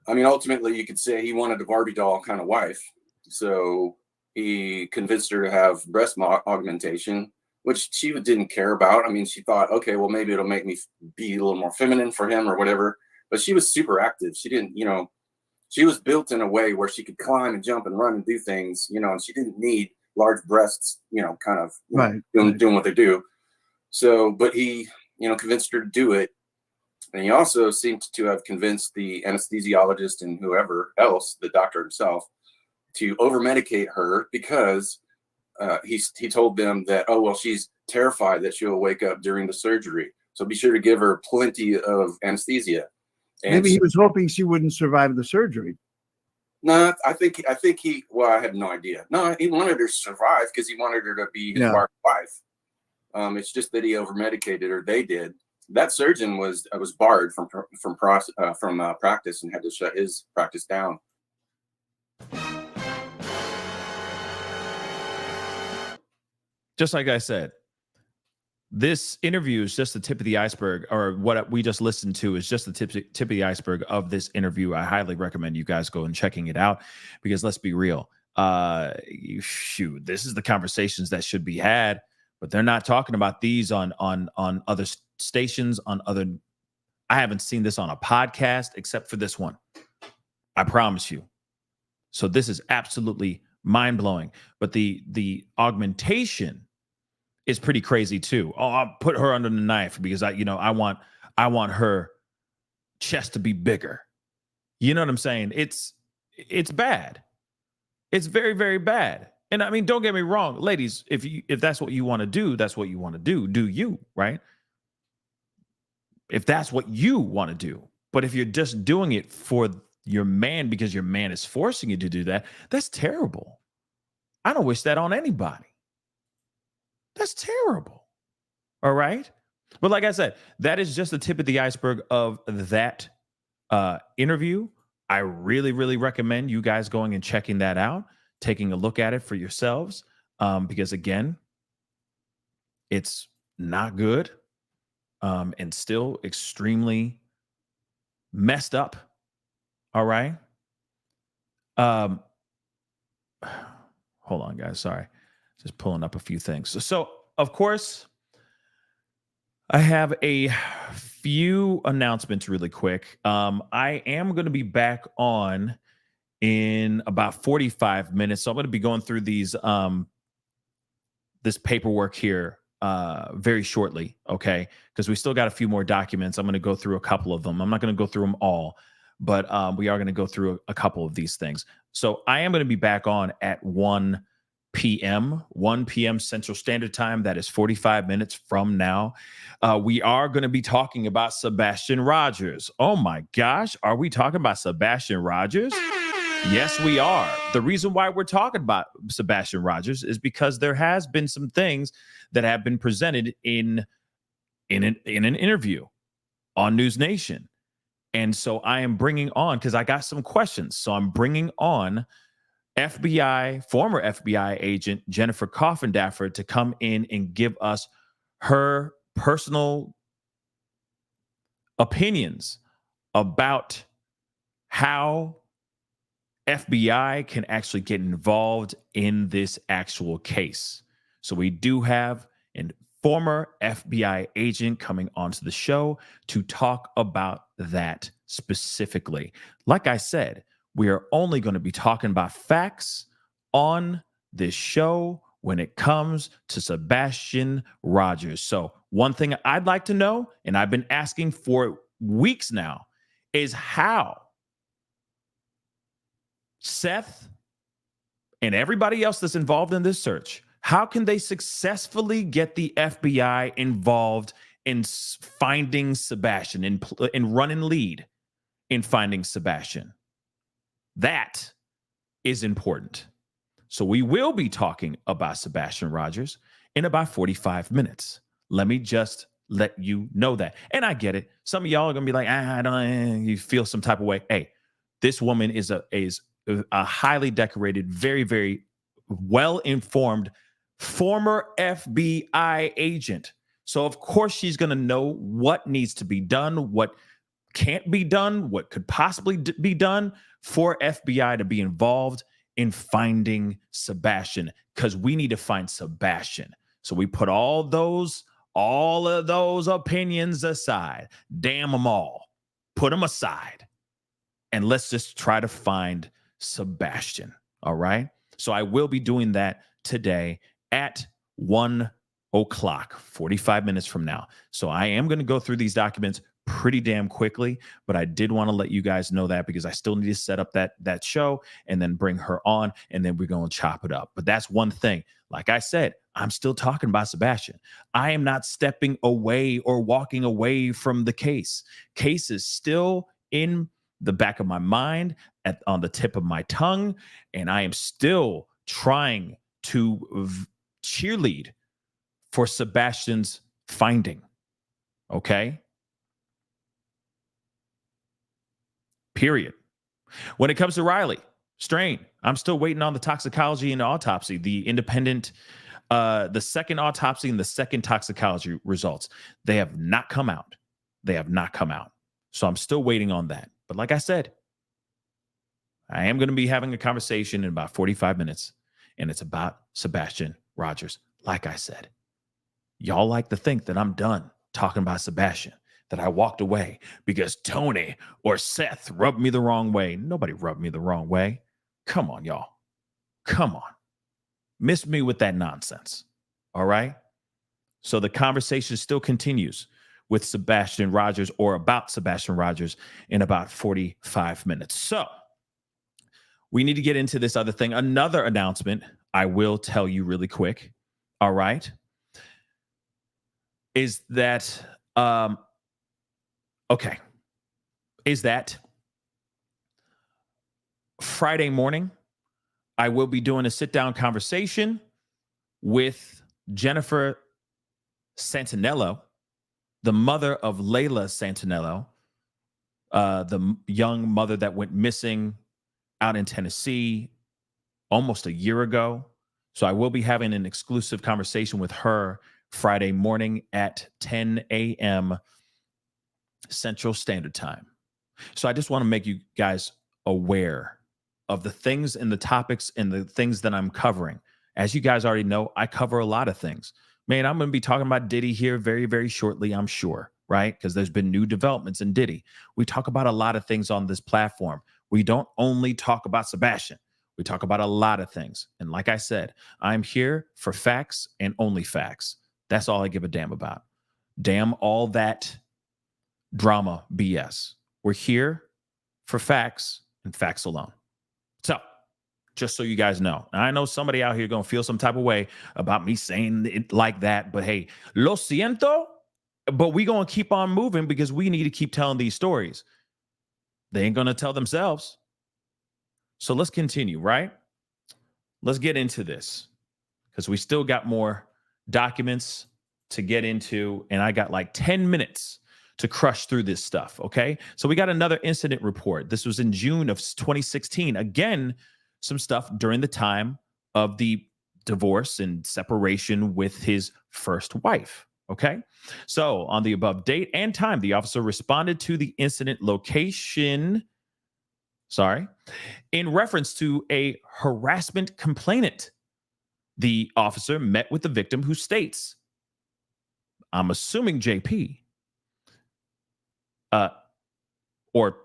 I mean, ultimately, you could say he wanted a Barbie doll kind of wife. So he convinced her to have breast augmentation, which she didn't care about. I mean, she thought, okay, well, maybe it'll make me be a little more feminine for him or whatever. But she was super active. She didn't, you know, she was built in a way where she could climb and jump and run and do things, you know, and she didn't need large breasts, you know, kind of doing what they do. So, but he, you know, convinced her to do it. And he also seemed to have convinced the anesthesiologist and whoever else, the doctor himself, to over-medicate her because he told them that, oh, well, she's terrified that she'll wake up during the surgery. So be sure to give her plenty of anesthesia. And maybe he was hoping she wouldn't survive the surgery. No, I think he, well, I have no idea. No, he wanted her to survive because he wanted her to be his wife. It's just that he over-medicated her. They did. That surgeon was barred from practice and had to shut his practice down. Just like I said, this interview is just the tip of the iceberg, or what we just listened to is just the tip of the iceberg of this interview. I highly recommend you guys go and checking it out, because let's be real. Shoot, this is the conversations that should be had, but they're not talking about these on other stations, on other. I haven't seen this on a podcast except for this one. I promise you. So this is absolutely mind-blowing. But the augmentation is pretty crazy too. Oh, I'll put her under the knife because I want her chest to be bigger. You know what I'm saying? It's bad. It's very, very bad. And I mean, don't get me wrong, ladies, if that's what you want to do, that's what you want to do you, right? If that's what you want to do. But if you're just doing it for your man because your man is forcing you to do that, that's terrible. I don't wish that on anybody. That's terrible. All right? But like I said, that is just the tip of the iceberg of that interview. I really, really recommend you guys going and checking that out, taking a look at it for yourselves, because again, it's not good and still extremely messed up. All right. Hold on, guys. Sorry. Just pulling up a few things. So of course, I have a few announcements really quick. I am going to be back on in about 45 minutes. So I'm going to be going through these this paperwork here very shortly, okay? Because we still got a few more documents. I'm going to go through a couple of them. I'm not going to go through them all, but we are going to go through a couple of these things. So I am going to be back on at 1 p.m. Central Standard Time. That is 45 minutes from now. We are going to be talking about Sebastian Rogers. Oh my gosh, are we talking about Sebastian Rogers? Yes, we are. The reason why we're talking about Sebastian Rogers is because there has been some things that have been presented in an interview on News Nation. And so I am bringing on, because I got some questions. So I'm bringing on former FBI agent Jennifer Coffindaffer to come in and give us her personal opinions about how FBI can actually get involved in this actual case. So we do have a former FBI agent coming onto the show to talk about that specifically. Like I said, we are only going to be talking about facts on this show when it comes to Sebastian Rogers. So one thing I'd like to know, and I've been asking for weeks now, is how Seth and everybody else that's involved in this search, how can they successfully get the FBI involved in finding Sebastian and running lead in finding Sebastian? That is important. So we will be talking about Sebastian Rogers in about 45 minutes. Let me just let you know that. And I get it. Some of y'all are going to be like, I don't, you feel some type of way. Hey, this woman is a highly decorated, very, very well-informed former FBI agent. So of course she's going to know what needs to be done, what can't be done, what could possibly be done for FBI to be involved in finding Sebastian, because we need to find Sebastian. So we put all of those opinions aside. Damn them all. Put them aside. And let's just try to find Sebastian. All right. So I will be doing that today at 1 o'clock, 45 minutes from now. So I am going to go through these documents pretty damn quickly, but I did want to let you guys know that because I still need to set up that show and then bring her on, and then we're going to chop it up. But that's one thing. Like I said, I'm still talking about Sebastian. I am not stepping away or walking away from the case. Case is still in the back of my mind, on the tip of my tongue, and I am still trying to cheerlead for Sebastian's finding. Okay? Period. When it comes to Riley Strain, I'm still waiting on the toxicology and autopsy, the independent, the second autopsy and the second toxicology results. They have not come out. So I'm still waiting on that. But like I said, I am going to be having a conversation in about 45 minutes, and it's about Sebastian Rogers. Like I said, y'all like to think that I'm done talking about Sebastian, that I walked away because Tony or Seth rubbed me the wrong way. Nobody rubbed me the wrong way. Come on, y'all. Come on. Miss me with that nonsense. All right? So the conversation still continues with Sebastian Rogers, or about Sebastian Rogers, in about 45 minutes. So we need to get into this other thing. Another announcement. I will tell you really quick, all right, is that, okay, is that Friday morning, I will be doing a sit-down conversation with Jennifer Santinello, the mother of Layla Santinello, the young mother that went missing out in Tennessee almost a year ago. So I will be having an exclusive conversation with her Friday morning at 10 a.m. Central Standard Time. So I just want to make you guys aware of the things and the topics and the things that I'm covering. As you guys already know, I cover a lot of things. Man, I'm going to be talking about Diddy here very, very shortly, I'm sure, right? Because there's been new developments in Diddy. We talk about a lot of things on this platform. We don't only talk about Sebastian. We talk about a lot of things. And like I said, I'm here for facts and only facts. That's all I give a damn about. Damn all that drama BS. We're here for facts and facts alone. So, just so you guys know, I know somebody out here going to feel some type of way about me saying it like that, but hey, lo siento, but we going to keep on moving because we need to keep telling these stories. They ain't going to tell themselves. So let's continue, right? Let's get into this because we still got more documents to get into, and I got like 10 minutes to crush through this stuff, okay? So we got another incident report. This was in June of 2016. Again, some stuff during the time of the divorce and separation with his first wife, okay? So on the above date and time, the officer responded to the incident location, in reference to a harassment complainant. The officer met with the victim who states, I'm assuming JP, or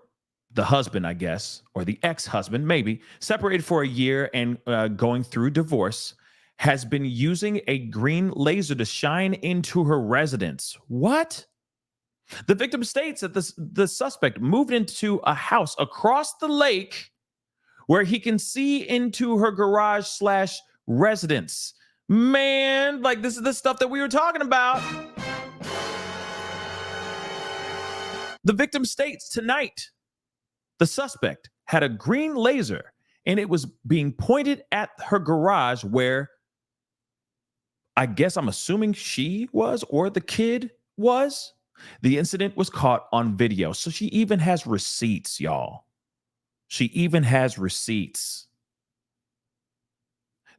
the husband, I guess, or the ex-husband, maybe, separated for a year and going through divorce, has been using a green laser to shine into her residence. What? The victim states that the suspect moved into a house across the lake where he can see into her garage/residence. Man, like this is the stuff that we were talking about. The victim states tonight, the suspect had a green laser and it was being pointed at her garage where I guess I'm assuming she was or the kid was. The incident was caught on video. So she even has receipts, y'all. She even has receipts.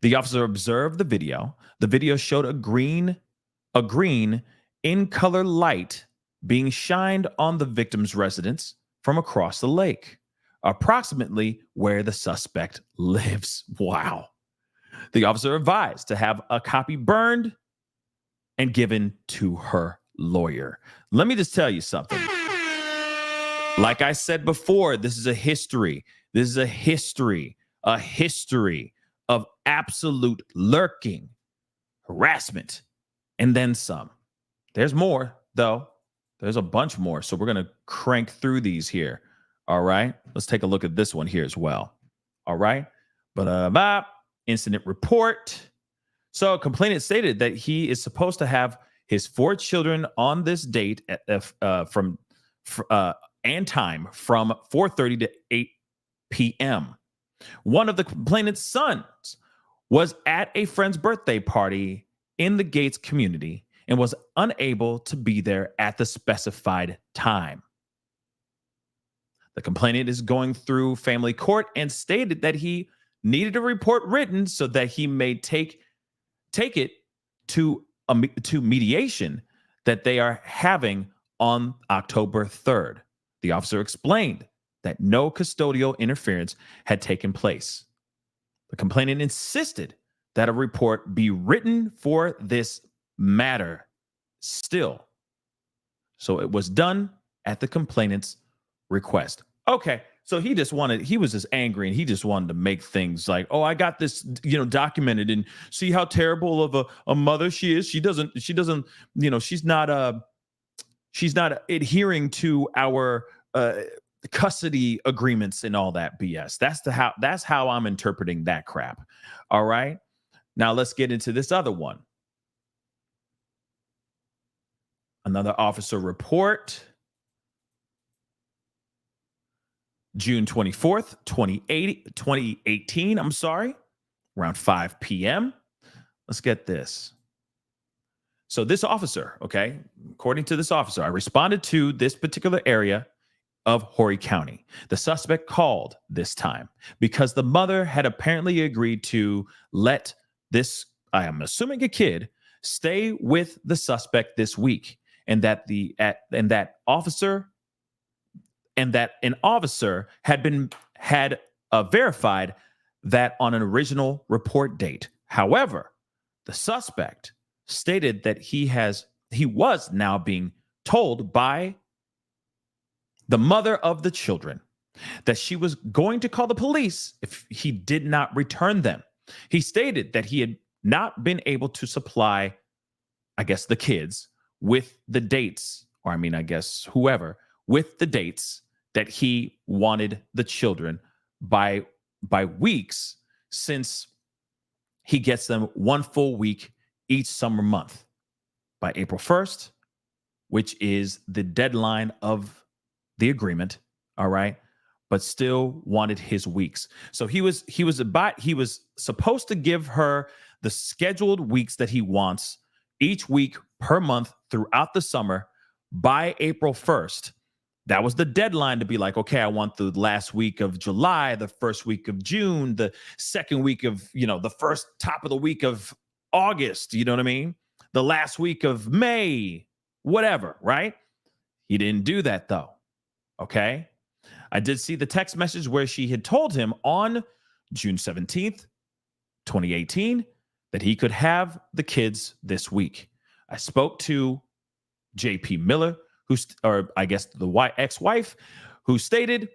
The officer observed the video. The video showed a green in color light being shined on the victim's residence from across the lake, approximately where the suspect lives. Wow. The officer advised to have a copy burned and given to her lawyer. Let me just tell you something. Like I said before, this is a history. This is a history of absolute lurking, harassment, and then some. There's more, though. There's a bunch more. So we're going to crank through these here. All right. Let's take a look at this one here as well. All right. But incident report. So a complainant stated that he is supposed to have his 4 children on this date and time from 4:30 to 8 p.m. One of the complainant's sons was at a friend's birthday party in the Gates community and was unable to be there at the specified time. The complainant is going through family court and stated that he needed a report written so that he may take it to mediation that they are having on October 3rd. The officer explained that no custodial interference had taken place. The complainant insisted that a report be written for this matter still. So it was done at the complainant's request. Okay, so he was just angry and he just wanted to make things like, oh, I got this, documented and see how terrible of a mother she is. She's not adhering to our custody agreements and all that BS. That's how I'm interpreting that crap. All right. Now let's get into this other one. Another officer report. June 24th, 2018, I'm sorry, around 5 p.m. Let's get this. So this officer, okay, according to this officer, I responded to this particular area of Horry County. The suspect called this time because the mother had apparently agreed to let this, I am assuming a kid, stay with the suspect this week, and that an officer had verified that on an original report date. However, the suspect stated that he was now being told by the mother of the children that she was going to call the police if he did not return them. He stated that he had not been able to supply, I guess, the kids with the dates, or I guess whoever, with the dates that he wanted the children by weeks, since he gets them one full week each summer month by April 1st, which is the deadline of the agreement. All right. But still wanted his weeks. So he was supposed to give her the scheduled weeks that he wants each week per month throughout the summer by April 1st. That was the deadline to be like, okay, I want the last week of July, the first week of June, the second week of, the first top of the week of August, you know what I mean? The last week of May, whatever, right? He didn't do that though. Okay. I did see the text message where she had told him on June 17th, 2018, that he could have the kids this week. I spoke to JP Miller, or I guess the ex-wife, who stated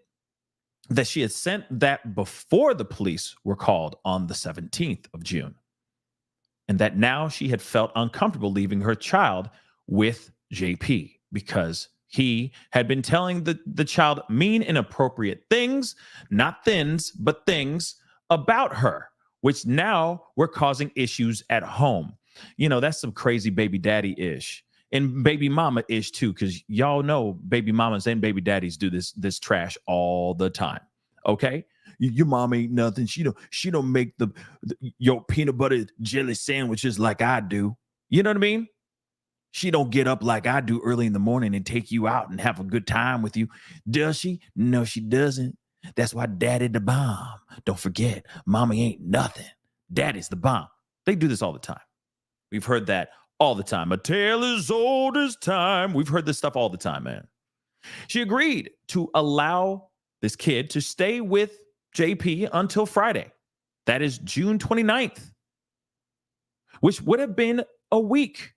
that she had sent that before the police were called on the 17th of June, and that now she had felt uncomfortable leaving her child with JP because he had been telling the child mean, inappropriate things, not thins, but things about her, which now were causing issues at home. That's some crazy baby daddy-ish. And baby mama-ish too, because y'all know baby mamas and baby daddies do this trash all the time. Okay? Your mom ain't nothing. She don't make your peanut butter jelly sandwiches like I do. You know what I mean? She don't get up like I do early in the morning and take you out and have a good time with you. Does she? No, she doesn't. That's why daddy the bomb. Don't forget, mommy ain't nothing. Daddy's the bomb. They do this all the time. We've heard that all the time. A tale as old as time. We've heard this stuff all the time, man. She agreed to allow this kid to stay with JP until Friday. That is June 29th, which would have been a week.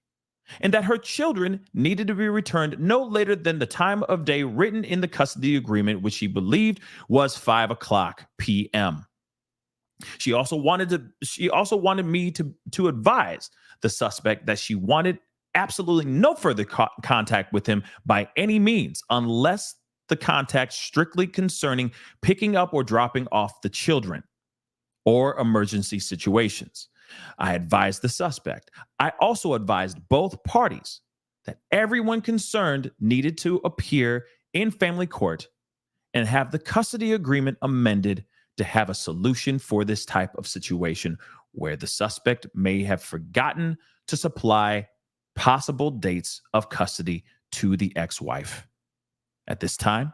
And that her children needed to be returned no later than the time of day written in the custody agreement, which she believed was 5:00 p.m. She also wanted me to advise the suspect that she wanted absolutely no further contact with him by any means, unless the contact strictly concerning picking up or dropping off the children or emergency situations. I advised the suspect. I also advised both parties that everyone concerned needed to appear in family court and have the custody agreement amended to have a solution for this type of situation where the suspect may have forgotten to supply possible dates of custody to the ex-wife. At this time,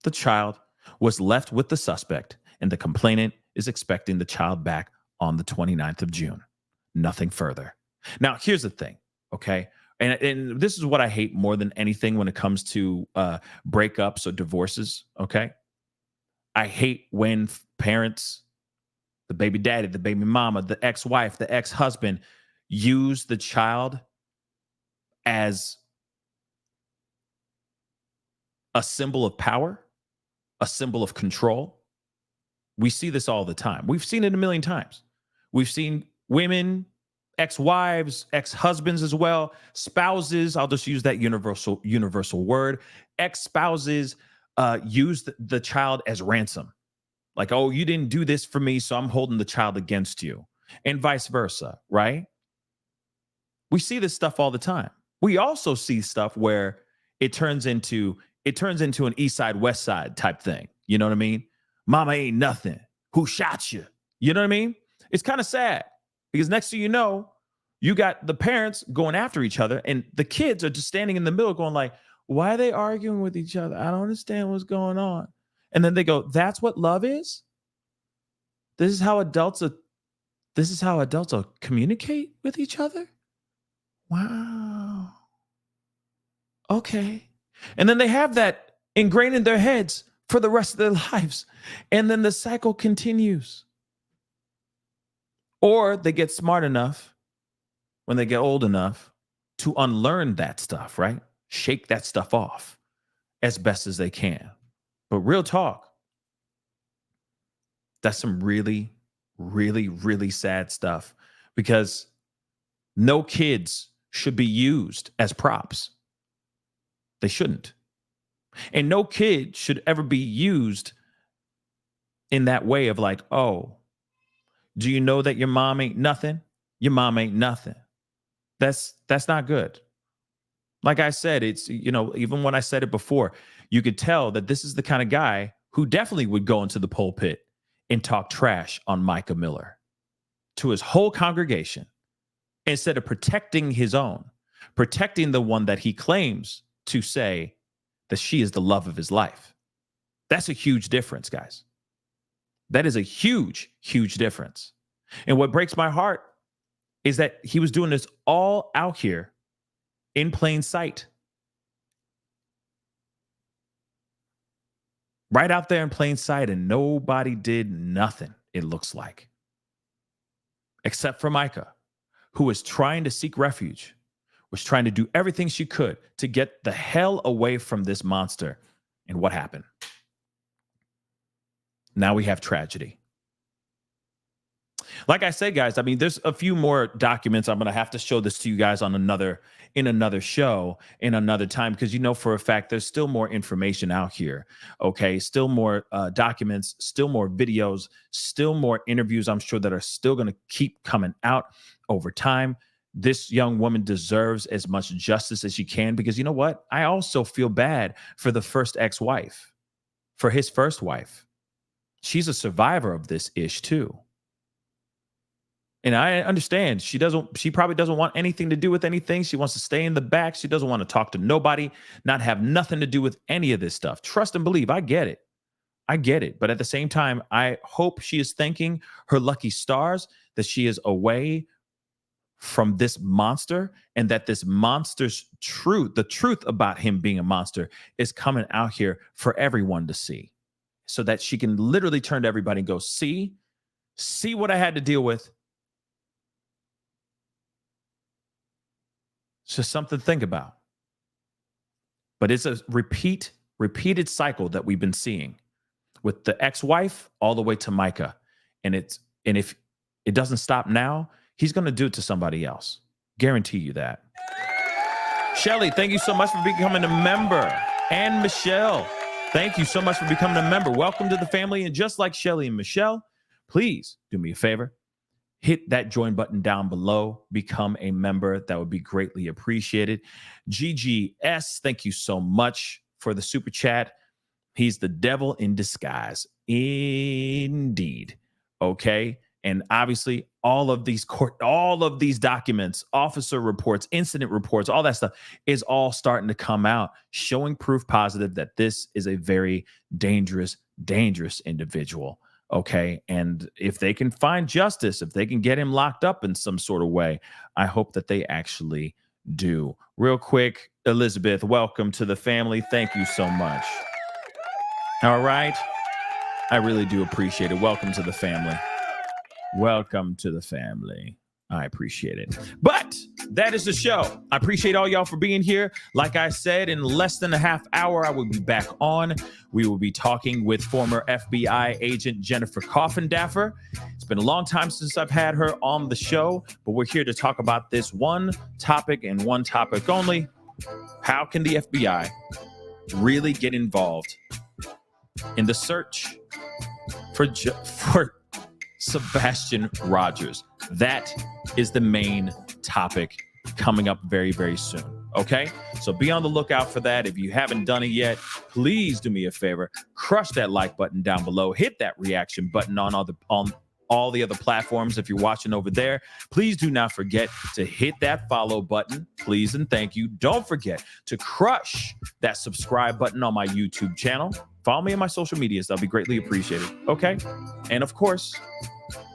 the child was left with the suspect, and the complainant is expecting the child back on the 29th of June. Nothing further. Now, here's the thing, okay? And this is what I hate more than anything when it comes to breakups or divorces, okay? I hate when parents, the baby daddy, the baby mama, the ex-wife, the ex-husband, use the child as a symbol of power, a symbol of control. We see this all the time. We've seen it a million times. We've seen women, ex-wives, ex-husbands as well, spouses. I'll just use that universal word. Ex-spouses use the child as ransom. Like, oh, you didn't do this for me, so I'm holding the child against you. and vice versa, right? We see this stuff all the time. We also see stuff where it turns into an East Side, West Side type thing. You know what I mean? Mama ain't nothing. Who shot you? You know what I mean? It's kind of sad because next thing you know, you got the parents going after each other and the kids are just standing in the middle going like, why are they arguing with each other? I don't understand what's going on. And then they go, that's what love is? This is how adults communicate with each other? Wow. Okay. And then they have that ingrained in their heads for the rest of their lives. And then the cycle continues. Or they get smart enough when they get old enough to unlearn that stuff, right? Shake that stuff off as best as they can. But real talk, that's some really, really, really sad stuff because no kids should be used as props. They shouldn't. And no kid should ever be used in that way of like, oh, do you know that your mom ain't nothing? Your mom ain't nothing. That's not good. Like I said, it's, you know, even when I said it before, you could tell that this is the kind of guy who definitely would go into the pulpit and talk trash on Mica Miller to his whole congregation instead of protecting his own, protecting the one that he claims to say that she is the love of his life. That's a huge difference, guys. That is a huge, huge difference. And what breaks my heart is that he was doing this all out here in plain sight. Right out there in plain sight, and nobody did nothing, it looks like. Except for Mica, who was trying to seek refuge, was trying to do everything she could to get the hell away from this monster. And what happened? Now we have tragedy. Like I said, guys, I mean, there's a few more documents. I'm going to have to show this to you guys on another show in another time, because you know for a fact there's still more information out here. Okay, still more documents, still more videos, still more interviews, I'm sure, that are still going to keep coming out over time. This young woman deserves as much justice as she can, because you know what? I also feel bad for the first ex-wife, for his first wife. She's a survivor of this ish too. And I understand she probably doesn't want anything to do with anything. She wants to stay in the back. She doesn't want to talk to nobody, not have nothing to do with any of this stuff. Trust and believe. I get it. I get it. But at the same time, I hope she is thanking her lucky stars that she is away from this monster, and that this monster's truth, the truth about him being a monster, is coming out here for everyone to see, so that she can literally turn to everybody and go, see what I had to deal with. It's just something to think about. But it's a repeated cycle that we've been seeing with the ex-wife all the way to Mica. And if it doesn't stop now, he's going to do it to somebody else. Guarantee you that. Shelly, thank you so much for becoming a member. And Michelle, thank you so much for becoming a member. Welcome to the family. And just like Shelly and Michelle, please do me a favor. Hit that join button down below. Become a member. That would be greatly appreciated. GGS, thank you so much for the super chat. He's the devil in disguise. Indeed. Okay. And obviously, all of these documents, officer reports, incident reports, all that stuff is all starting to come out, showing proof positive that this is a very dangerous, dangerous individual. Okay. And if they can find justice, if they can get him locked up in some sort of way, I hope that they actually do. Real quick, Elizabeth, welcome to the family. Thank you so much. All right. I really do appreciate it. Welcome to the family. Welcome to the family. I appreciate it. But that is the show. I appreciate all y'all for being here. Like I said, in less than a half hour, I will be back on. We will be talking with former FBI agent Jennifer Coffindaffer. It's been a long time since I've had her on the show, but we're here to talk about this one topic and one topic only. How can the FBI really get involved in the search for Sebastian Rogers? That is the main topic coming up very, very soon. Okay, so be on the lookout for that. If you haven't done it yet, please do me a favor. Crush that like button down below. Hit that reaction button on all the other platforms. If you're watching over there, please do not forget to hit that follow button. Please and thank you. Don't forget to crush that subscribe button on my YouTube channel. Follow me on my social medias. That'll be greatly appreciated. Okay, and of course,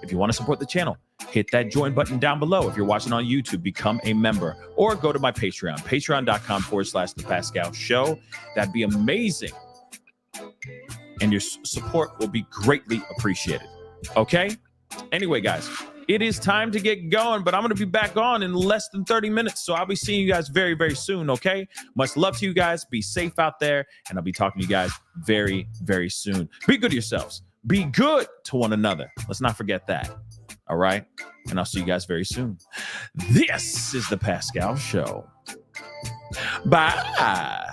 if you want to support the channel, hit that join button down below. If you're watching on YouTube, become a member or go to my Patreon, patreon.com/The Pascal Show. That'd be amazing. And your support will be greatly appreciated. Okay? Anyway, guys, it is time to get going, but I'm going to be back on in less than 30 minutes. So I'll be seeing you guys very, very soon. Okay? Much love to you guys. Be safe out there. And I'll be talking to you guys very, very soon. Be good to yourselves. Be good to one another. Let's not forget that. All right. And I'll see you guys very soon. This is the Pascal Show. Bye.